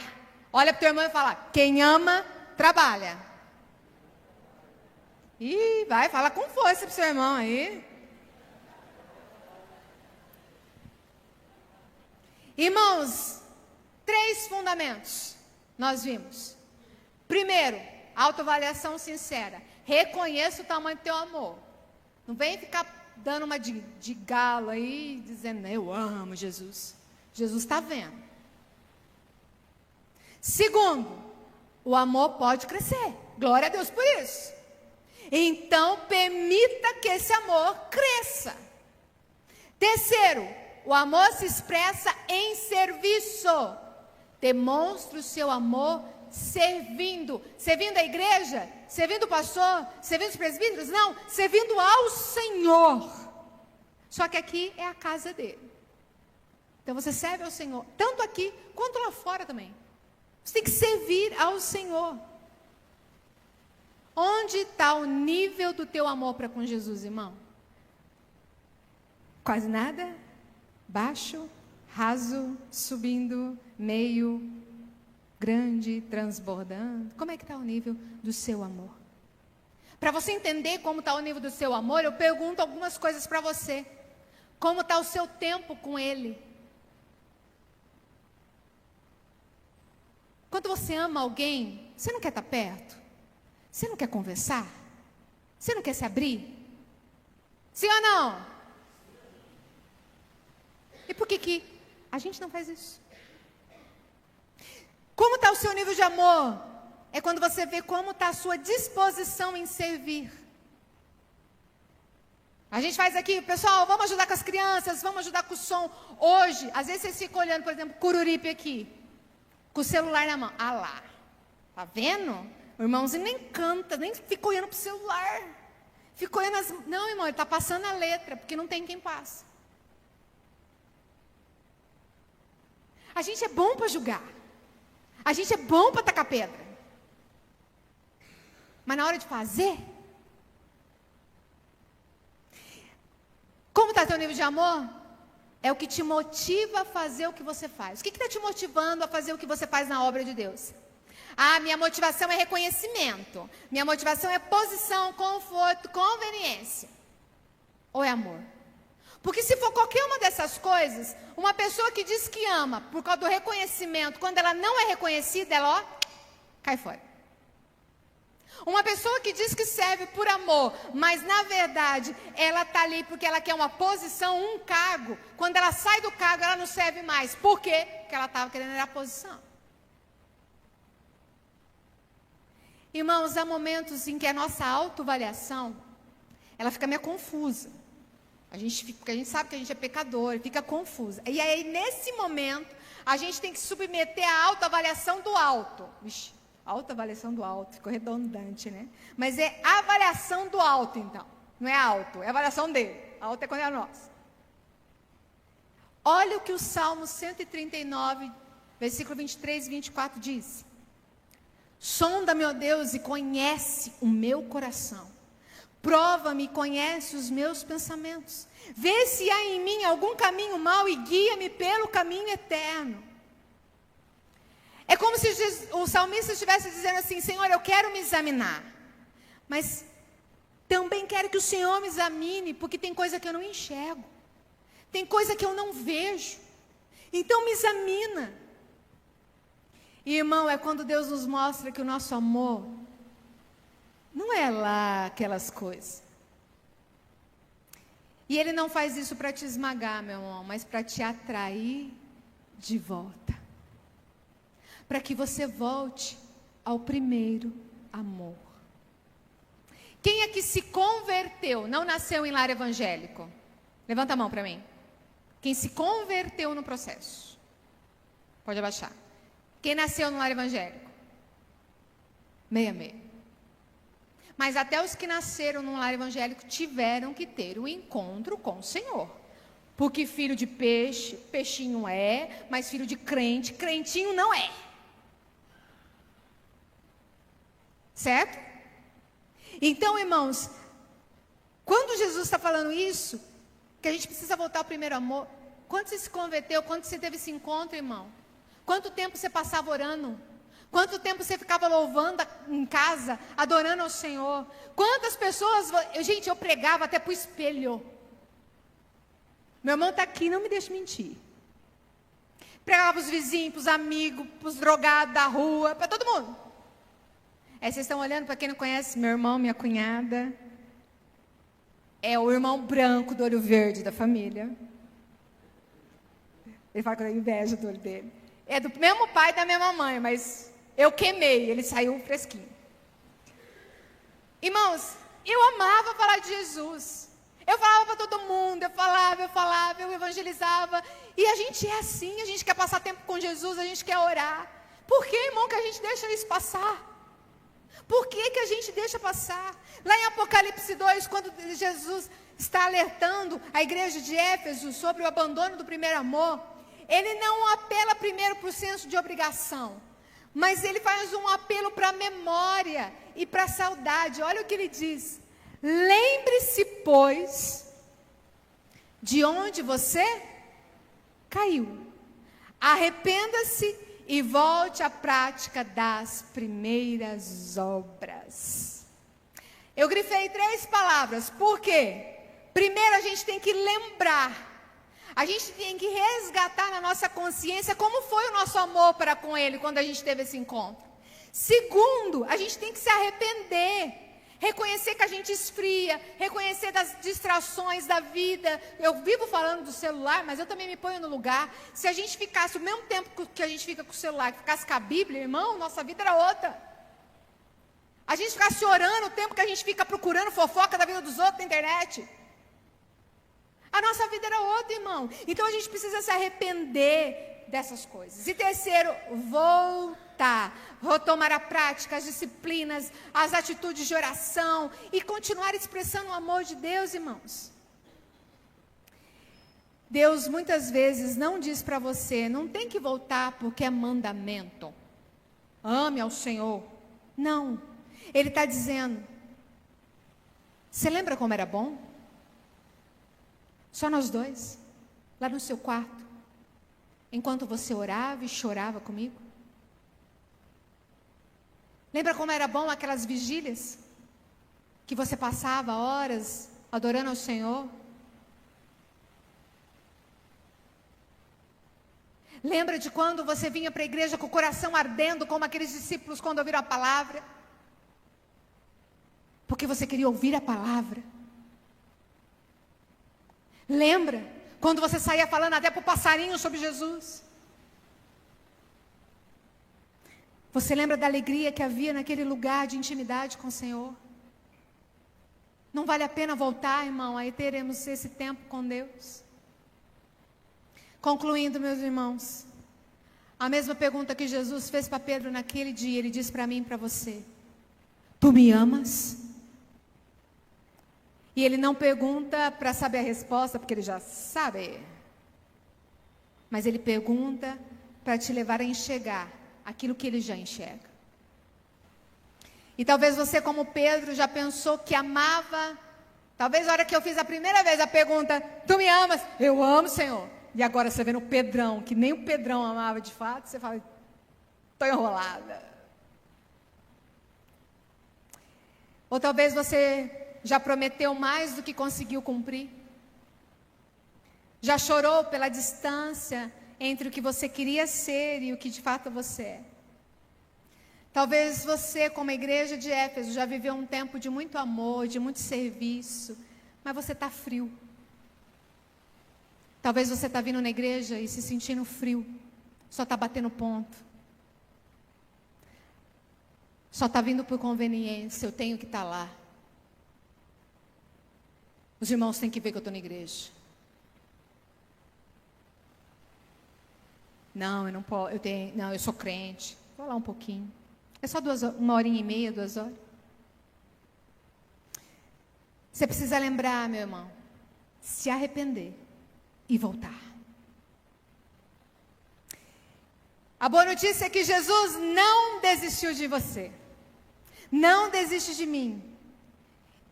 Olha para o teu irmão e fala, quem ama, trabalha. Ih, vai, fala com força para o seu irmão aí. Irmãos, 3 fundamentos nós vimos. Primeiro, autoavaliação sincera. Reconheça o tamanho do teu amor. Não vem ficar dando uma de galo aí, dizendo, eu amo Jesus. Jesus está vendo. Segundo, o amor pode crescer. Glória a Deus por isso. Então, permita que esse amor cresça. Terceiro, o amor se expressa em serviço. Demonstre o seu amor servindo. Servindo a igreja? Servindo o pastor? Servindo os presbíteros? Não, servindo ao Senhor. Só que aqui é a casa dele. Então você serve ao Senhor, tanto aqui quanto lá fora também. Você tem que servir ao Senhor. Onde está o nível do teu amor para com Jesus, irmão? Quase nada? Baixo, raso, subindo, meio, grande, transbordando. Como é que está o nível do seu amor? Para você entender como está o nível do seu amor, eu pergunto algumas coisas para você. Como está o seu tempo com Ele? Quando você ama alguém, você não quer estar perto? Você não quer conversar? Você não quer se abrir? Sim ou não? E por que a gente não faz isso? Como está o seu nível de amor? É quando você vê como está a sua disposição em servir. A gente faz aqui, pessoal, vamos ajudar com as crianças, vamos ajudar com o som. Hoje, às vezes vocês ficam olhando, por exemplo, Cururipe aqui, com o celular na mão. Ah lá, tá vendo? O irmãozinho nem canta, nem fica olhando para o celular. Fica olhando as... Não, irmão, ele está passando a letra, porque não tem quem passe. A gente é bom para julgar. A gente é bom para tacar pedra. Mas na hora de fazer... Como está teu nível de amor? É o que te motiva a fazer o que você faz. O que está te motivando a fazer o que você faz na obra de Deus? Ah, minha motivação é reconhecimento. Minha motivação é posição, conforto, conveniência. Ou é amor? Porque se for qualquer uma dessas coisas, uma pessoa que diz que ama por causa do reconhecimento, quando ela não é reconhecida, ela, ó, cai fora. Uma pessoa que diz que serve por amor, mas na verdade ela está ali porque ela quer uma posição, um cargo. Quando ela sai do cargo, ela não serve mais. Por quê? Porque ela estava querendo a posição. Irmãos, há momentos em que a nossa autoavaliação, ela fica meio confusa. Porque a gente sabe que a gente é pecador, fica confusa. E aí, nesse momento, a gente tem que submeter a autoavaliação do alto. Vixe, autoavaliação do alto, ficou redundante, né? Mas é a avaliação do alto, então. Não é alto, é a avaliação dele. A alto é quando é a nossa. Olha o que o Salmo 139, versículo 23 e 24 diz. Sonda-me, ó Deus, e conhece o meu coração. Prova-me e conhece os meus pensamentos. Vê se há em mim algum caminho mau e guia-me pelo caminho eterno. É como se o salmista estivesse dizendo assim, Senhor, eu quero me examinar. Mas também quero que o Senhor me examine, porque tem coisa que eu não enxergo. Tem coisa que eu não vejo. Então me examina. E, irmão, é quando Deus nos mostra que o nosso amor Não é lá aquelas coisas. E Ele não faz isso para te esmagar, meu irmão, mas para te atrair de volta. Para que você volte ao primeiro amor. Quem é que se converteu, não nasceu em lar evangélico? Levanta a mão para mim. Quem se converteu no processo? Pode abaixar. Quem nasceu no lar evangélico? Meia. Mas até os que nasceram num lar evangélico tiveram que ter um encontro com o Senhor. Porque filho de peixe, peixinho é, mas filho de crente, crentinho não é. Certo? Então, irmãos, quando Jesus está falando isso, que a gente precisa voltar ao primeiro amor, quando você se converteu, quando você teve esse encontro, irmão? Quanto tempo você passava orando? Quanto tempo você ficava louvando em casa, adorando ao Senhor? Quantas pessoas... Gente, eu pregava até para o espelho. Meu irmão está aqui, não me deixe mentir. Pregava para os vizinhos, para os amigos, para os drogados da rua, para todo mundo. Aí vocês estão olhando, para quem não conhece, meu irmão, minha cunhada. É o irmão branco do olho verde da família. Ele fala que eu tenho inveja do olho dele. É do mesmo pai e da mesma mãe, mas... eu queimei, ele saiu fresquinho. Irmãos, eu amava falar de Jesus. Eu falava para todo mundo, eu falava, eu evangelizava. E a gente é assim, a gente quer passar tempo com Jesus, a gente quer orar. Por que, irmão, que a gente deixa isso passar? Por que a gente deixa passar? Lá em Apocalipse 2, quando Jesus está alertando a igreja de Éfeso sobre o abandono do primeiro amor, ele não apela primeiro para o senso de obrigação. Mas ele faz um apelo para a memória e para a saudade. Olha o que ele diz. Lembre-se, pois, de onde você caiu. Arrependa-se e volte à prática das primeiras obras. Eu grifei 3 palavras. Por quê? Primeiro, a gente tem que lembrar. A gente tem que resgatar na nossa consciência como foi o nosso amor para com Ele quando a gente teve esse encontro. Segundo, a gente tem que se arrepender. Reconhecer que a gente esfria, reconhecer das distrações da vida. Eu vivo falando do celular, mas eu também me ponho no lugar. Se a gente ficasse o mesmo tempo que a gente fica com o celular, que ficasse com a Bíblia, irmão, nossa vida era outra. A gente ficasse orando o tempo que a gente fica procurando fofoca da vida dos outros na internet. A nossa vida era outra, irmão. Então a gente precisa se arrepender dessas coisas. E terceiro, voltar. Retomar a prática, as disciplinas, as atitudes de oração. E continuar expressando o amor de Deus, irmãos. Deus muitas vezes não diz para você, não tem que voltar porque é mandamento. Ame ao Senhor. Não. Ele está dizendo, você lembra como era bom? Só nós dois, lá no seu quarto, enquanto você orava e chorava comigo. Lembra como era bom aquelas vigílias? Que você passava horas adorando ao Senhor? Lembra de quando você vinha para a igreja com o coração ardendo, como aqueles discípulos quando ouviram a palavra? Porque você queria ouvir a palavra. Lembra quando você saía falando até para o passarinho sobre Jesus? Você lembra da alegria que havia naquele lugar de intimidade com o Senhor? Não vale a pena voltar, irmão, aí teremos esse tempo com Deus. Concluindo, meus irmãos, a mesma pergunta que Jesus fez para Pedro naquele dia, ele diz para mim e para você: tu me amas? E ele não pergunta para saber a resposta, porque ele já sabe. Mas ele pergunta para te levar a enxergar aquilo que ele já enxerga. E talvez você, como Pedro, já pensou que amava. Talvez na hora que eu fiz a primeira vez a pergunta, tu me amas? Eu amo, Senhor. E agora você vê no Pedrão, que nem o Pedrão amava de fato, você fala, estou enrolada. Ou talvez você já prometeu mais do que conseguiu cumprir. Já chorou pela distância entre o que você queria ser e o que de fato você é. Talvez você, como a igreja de Éfeso, já viveu um tempo de muito amor, de muito serviço, mas você está frio. Talvez você está vindo na igreja e se sentindo frio, só está batendo ponto. Só está vindo por conveniência, eu tenho que estar lá. Os irmãos têm que ver que eu estou na igreja. Não, eu não posso, eu sou crente. Vou lá um pouquinho. É só 1h30, 2 horas. Você precisa lembrar, meu irmão, se arrepender e voltar. A boa notícia é que Jesus não desistiu de você. Não desiste de mim.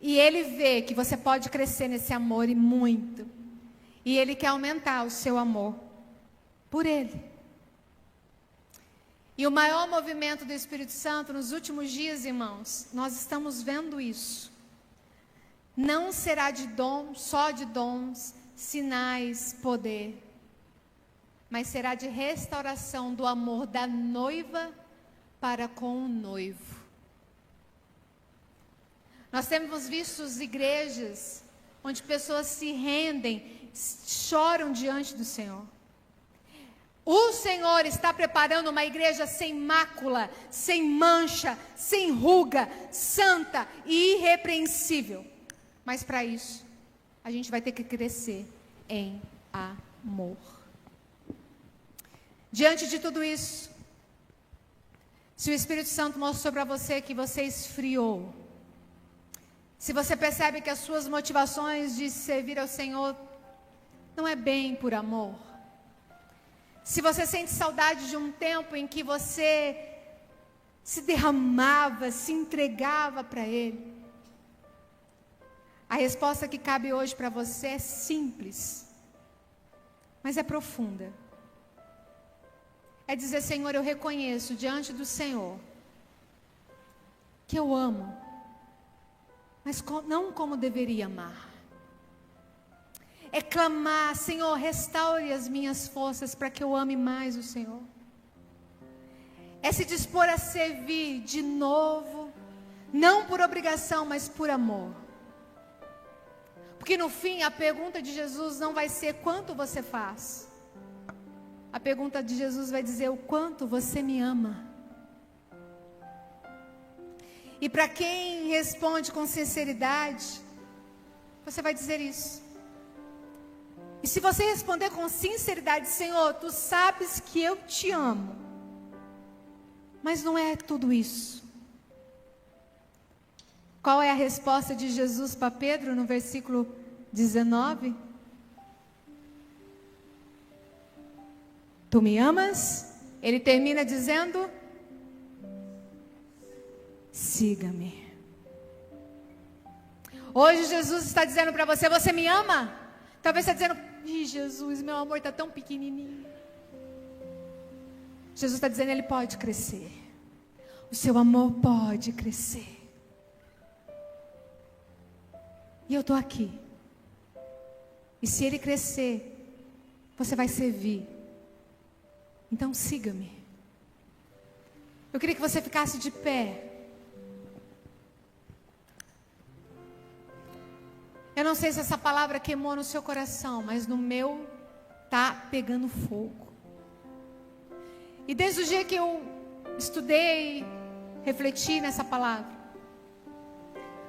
E Ele vê que você pode crescer nesse amor e muito. E Ele quer aumentar o seu amor por Ele. E o maior movimento do Espírito Santo nos últimos dias, irmãos, nós estamos vendo isso. Não será de dom, só de dons, sinais, poder, mas será de restauração do amor da noiva para com o noivo. Nós temos visto igrejas onde pessoas se rendem, choram diante do Senhor. O Senhor está preparando uma igreja sem mácula, sem mancha, sem ruga, santa e irrepreensível. Mas para isso, a gente vai ter que crescer em amor. Diante de tudo isso, se o Espírito Santo mostrou para você que você esfriou, se você percebe que as suas motivações de servir ao Senhor não é bem por amor, se você sente saudade de um tempo em que você se derramava, se entregava para Ele, a resposta que cabe hoje para você é simples, mas é profunda. É dizer: Senhor, eu reconheço diante do Senhor que eu amo, mas não como deveria amar. É clamar: Senhor, restaure as minhas forças para que eu ame mais o Senhor. É se dispor a servir de novo, não por obrigação, mas por amor. Porque no fim a pergunta de Jesus não vai ser quanto você faz. A pergunta de Jesus vai dizer o quanto você me ama. E para quem responde com sinceridade, você vai dizer isso. E se você responder com sinceridade: Senhor, Tu sabes que eu Te amo, mas não é tudo isso. Qual é a resposta de Jesus para Pedro no versículo 19? Tu me amas? Ele termina dizendo: siga-me. Hoje Jesus está dizendo para você: você me ama? Talvez você está dizendo: ih, Jesus, meu amor está tão pequenininho. Jesus está dizendo: ele pode crescer. O seu amor pode crescer. E eu estou aqui. E se ele crescer, você vai servir. Então siga-me. Eu queria que você ficasse de pé. Eu não sei se essa palavra queimou no seu coração, mas no meu tá pegando fogo. E desde o dia que eu estudei, refleti nessa palavra,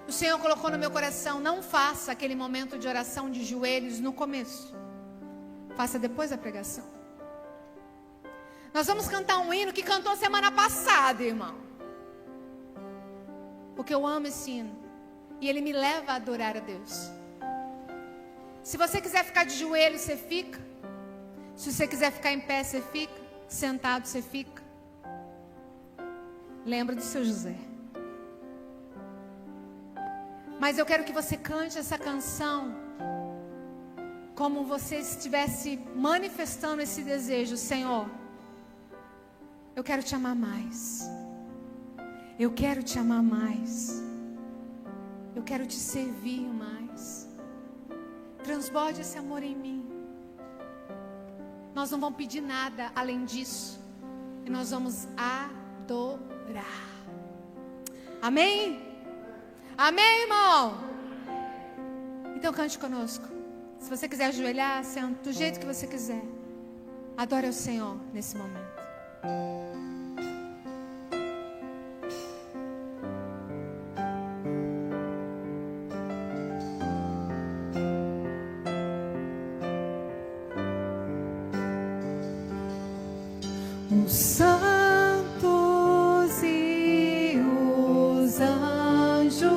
o Senhor colocou no meu coração: não faça aquele momento de oração de joelhos no começo. Faça depois da pregação. Nós vamos cantar um hino que cantou semana passada, irmão. Porque eu amo esse hino. E ele me leva a adorar a Deus. Se você quiser ficar de joelho, você fica. Se você quiser ficar em pé, você fica. Sentado, você fica. Lembra do seu José. Mas eu quero que você cante essa canção como você estivesse manifestando esse desejo: Senhor, eu quero Te amar mais. Eu quero Te amar mais. Eu quero Te servir mais. Transborde esse amor em mim. Nós não vamos pedir nada além disso. E nós vamos adorar. Amém? Amém, irmão? Então cante conosco. Se você quiser ajoelhar, senta do jeito que você quiser. Adore ao Senhor nesse momento. Os santos e os anjos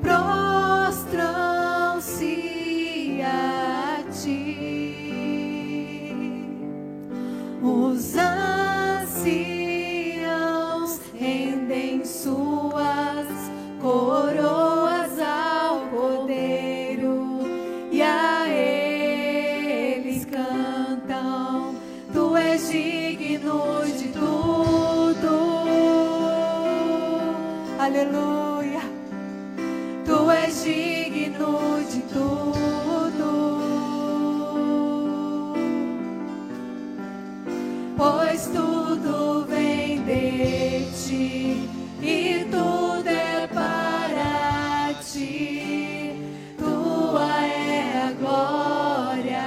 prostram-se a ti. Os anciãos rendem suas coroas ao Cordeiro e a eles cantam: Tu és digno de tudo. Aleluia. Tu és digno de tudo, pois tudo vem de ti e tudo é para ti. Tua é a glória.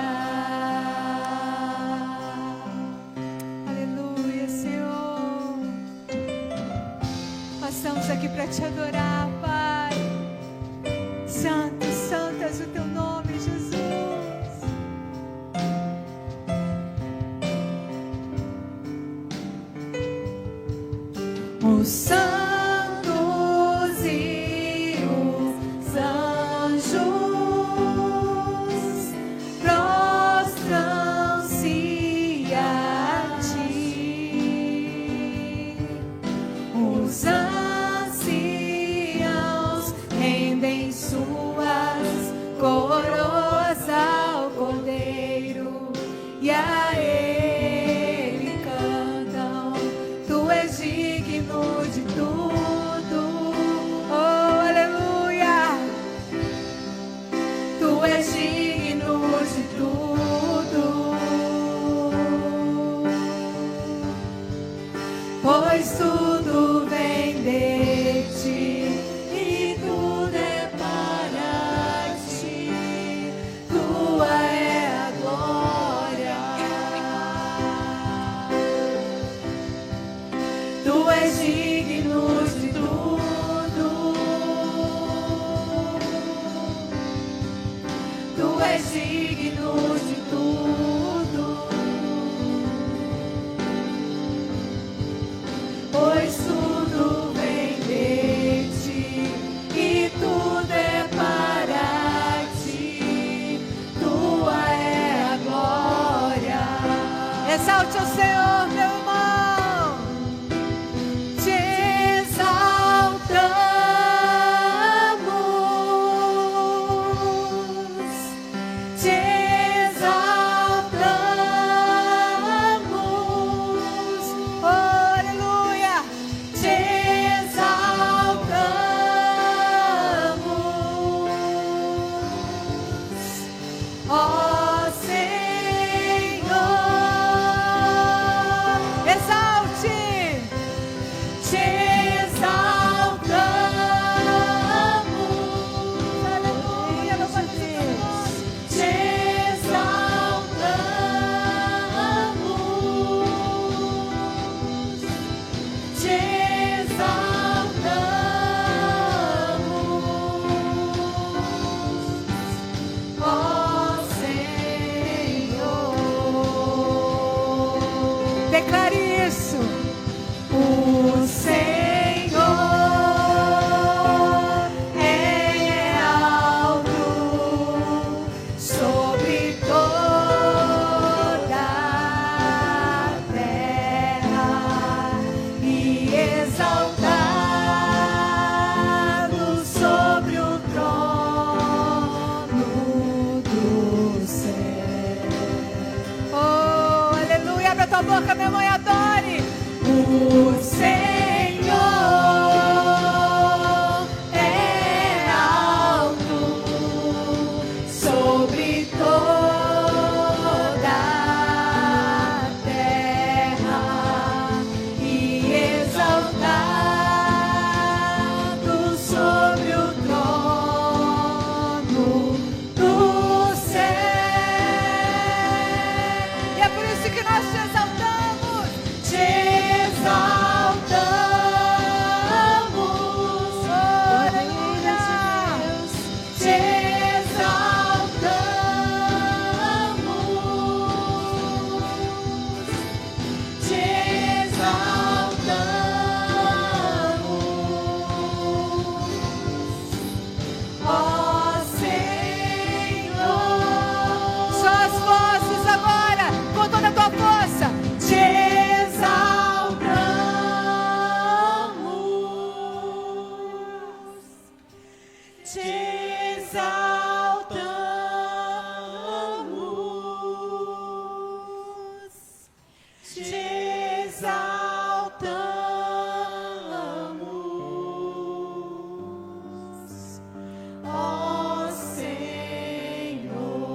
Aleluia, Senhor. Nós estamos aqui para te adorar, Pai. Santo, santo és o teu nome, Jesus. Os santos e os anjos prostram-se a ti. Os anciãos rendem suas coroas ao Cordeiro e a ele cantam: Tu és digno de tudo. Oh, aleluia. Tu és digno de tudo, pois tudo vem de ti e tudo é para ti. Tua é a glória. Tu és digno de tudo. Tu és digno de tudo, pois tudo vem de ti e tudo é para ti. Tua é a glória. Exalte ao Senhor, meu irmão. Te exaltamos. Te exaltamos. Oh, aleluia. Te exaltamos, ó Senhor. Exalte. Te exaltamos. Aleluia, louvado seja o teu nome. Te exaltamos. Te exaltamos, ó Senhor. Declare isso. O Senhor é alto sobre toda a terra e exaltado sobre o trono do céu. Oh, aleluia. Abra tua boca, meu irmão, e adore. O Senhor é alto sobre toda a terra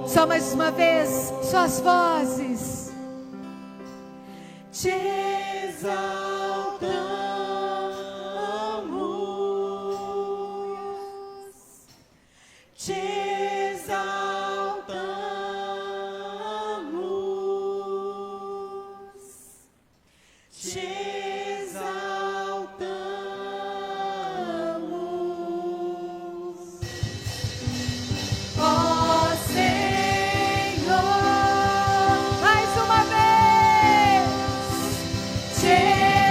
Só mais uma vez, só as vozes. Te exaltamos, te exaltamos, te exaltamos, ó Senhor. Mais uma vez, te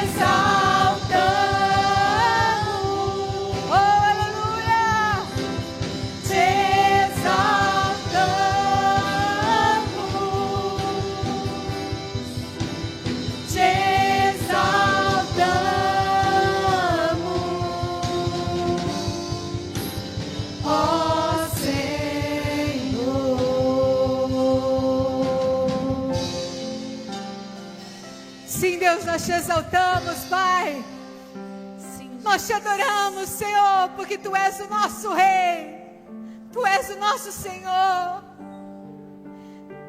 exaltamos, oh aleluia, te exaltamos, te exaltamos, ó Senhor. Sim, Deus, nós te exaltamos, Pai. Nós te adoramos, Senhor, porque Tu és o nosso Rei, Tu és o nosso Senhor.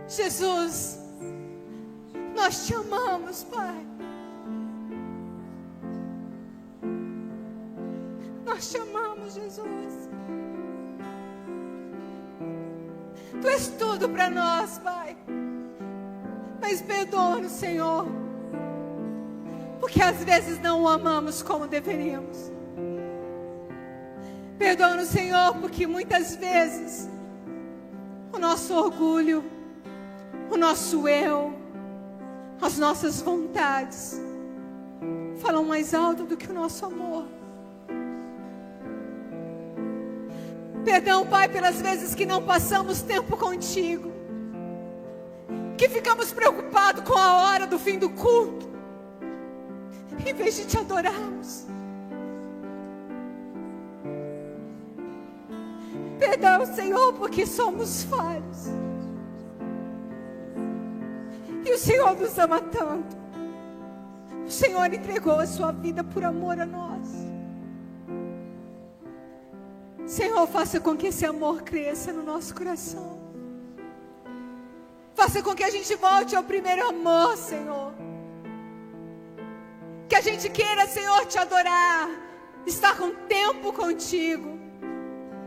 Jesus, nós te amamos, Pai. Nós te amamos, Jesus. Tu és tudo para nós, Pai. Mas perdoa-nos, Senhor, porque às vezes não o amamos como deveríamos. Perdoa-nos, Senhor, porque muitas vezes o nosso orgulho, o nosso eu, as nossas vontades falam mais alto do que o nosso amor. Perdão, Pai, pelas vezes que não passamos tempo contigo, que ficamos preocupados com a hora do fim do culto, em vez de te adorarmos. Perdão, Senhor, porque somos falhos. E o Senhor nos ama tanto. O Senhor entregou a sua vida por amor a nós. Senhor, faça com que esse amor cresça no nosso coração. Faça com que a gente volte ao primeiro amor, Senhor. Que a gente queira, Senhor, te adorar, estar com tempo contigo,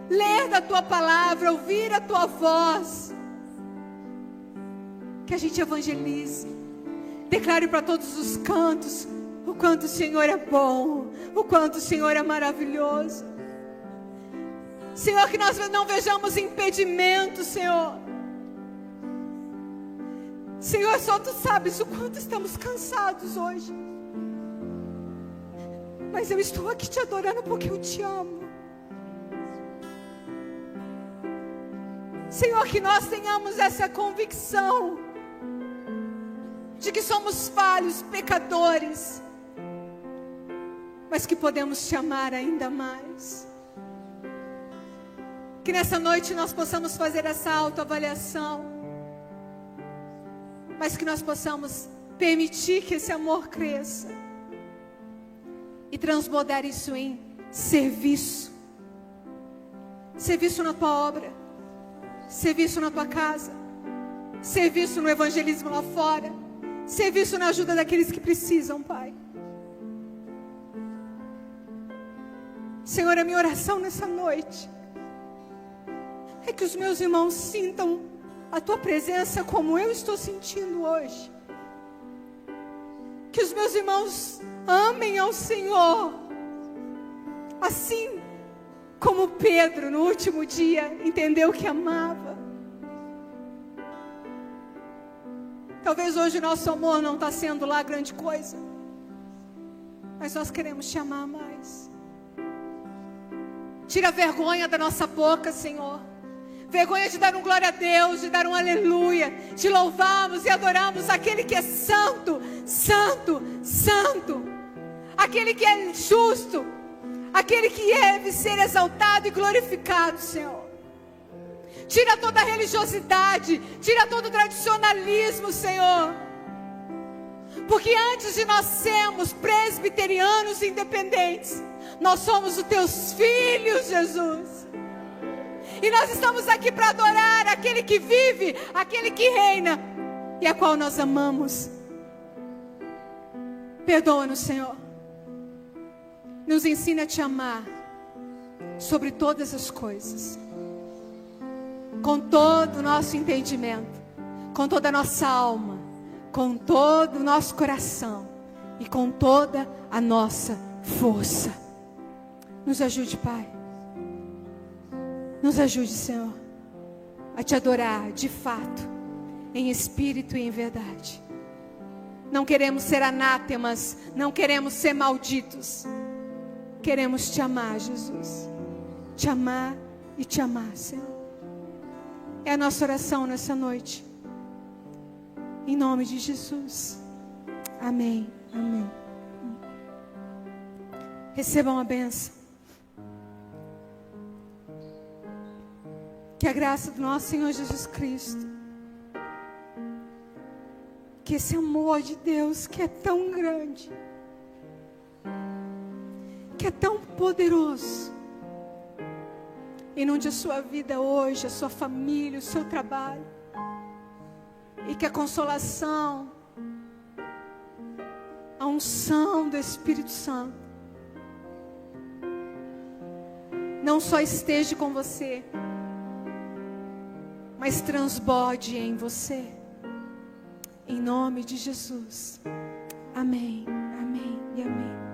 ler da Tua palavra, ouvir a Tua voz. Que a gente evangelize, declare para todos os cantos o quanto o Senhor é bom, o quanto o Senhor é maravilhoso. Senhor, que nós não vejamos impedimento, Senhor. Senhor, só Tu sabes o quanto estamos cansados hoje. Mas eu estou aqui te adorando porque eu te amo. Senhor, que nós tenhamos essa convicção de que somos falhos, pecadores, mas que podemos te amar ainda mais. Que nessa noite nós possamos fazer essa autoavaliação, mas que nós possamos permitir que esse amor cresça e transbordar isso em serviço. Serviço na Tua obra, serviço na Tua casa, serviço no evangelismo lá fora, serviço na ajuda daqueles que precisam, Pai. Senhor, a minha oração nessa noite é que os meus irmãos sintam a Tua presença como eu estou sentindo hoje. Que os meus irmãos amem ao Senhor, assim como Pedro no último dia entendeu que amava. Talvez hoje o nosso amor não está sendo lá grande coisa, mas nós queremos te amar mais. Tira a vergonha da nossa boca, Senhor. Vergonha de dar um glória a Deus, de dar um aleluia, de louvarmos e adorarmos aquele que é santo, santo, santo. Aquele que é justo, aquele que deve ser exaltado e glorificado, Senhor. Tira toda a religiosidade, tira todo o tradicionalismo, Senhor. Porque antes de nós sermos presbiterianos independentes, nós somos os Teus filhos, Jesus. E nós estamos aqui para adorar aquele que vive, aquele que reina e a qual nós amamos. Perdoa-nos, Senhor. Nos ensina a te amar sobre todas as coisas, com todo o nosso entendimento, com toda a nossa alma, com todo o nosso coração e com toda a nossa força. Nos ajude, Pai. Nos ajude, Senhor, a te adorar de fato, em espírito e em verdade. Não queremos ser anátemas, não queremos ser malditos. Queremos te amar, Jesus. Te amar e te amar, Senhor. É a nossa oração nessa noite. Em nome de Jesus. Amém. Amém. Recebam a bênção. Que a graça do nosso Senhor Jesus Cristo, que esse amor de Deus que é tão grande, que é tão poderoso, inunde a sua vida hoje, a sua família, o seu trabalho, e que a consolação, a unção do Espírito Santo não só esteja com você, mas transborde em você. Em nome de Jesus. Amém, amém e amém.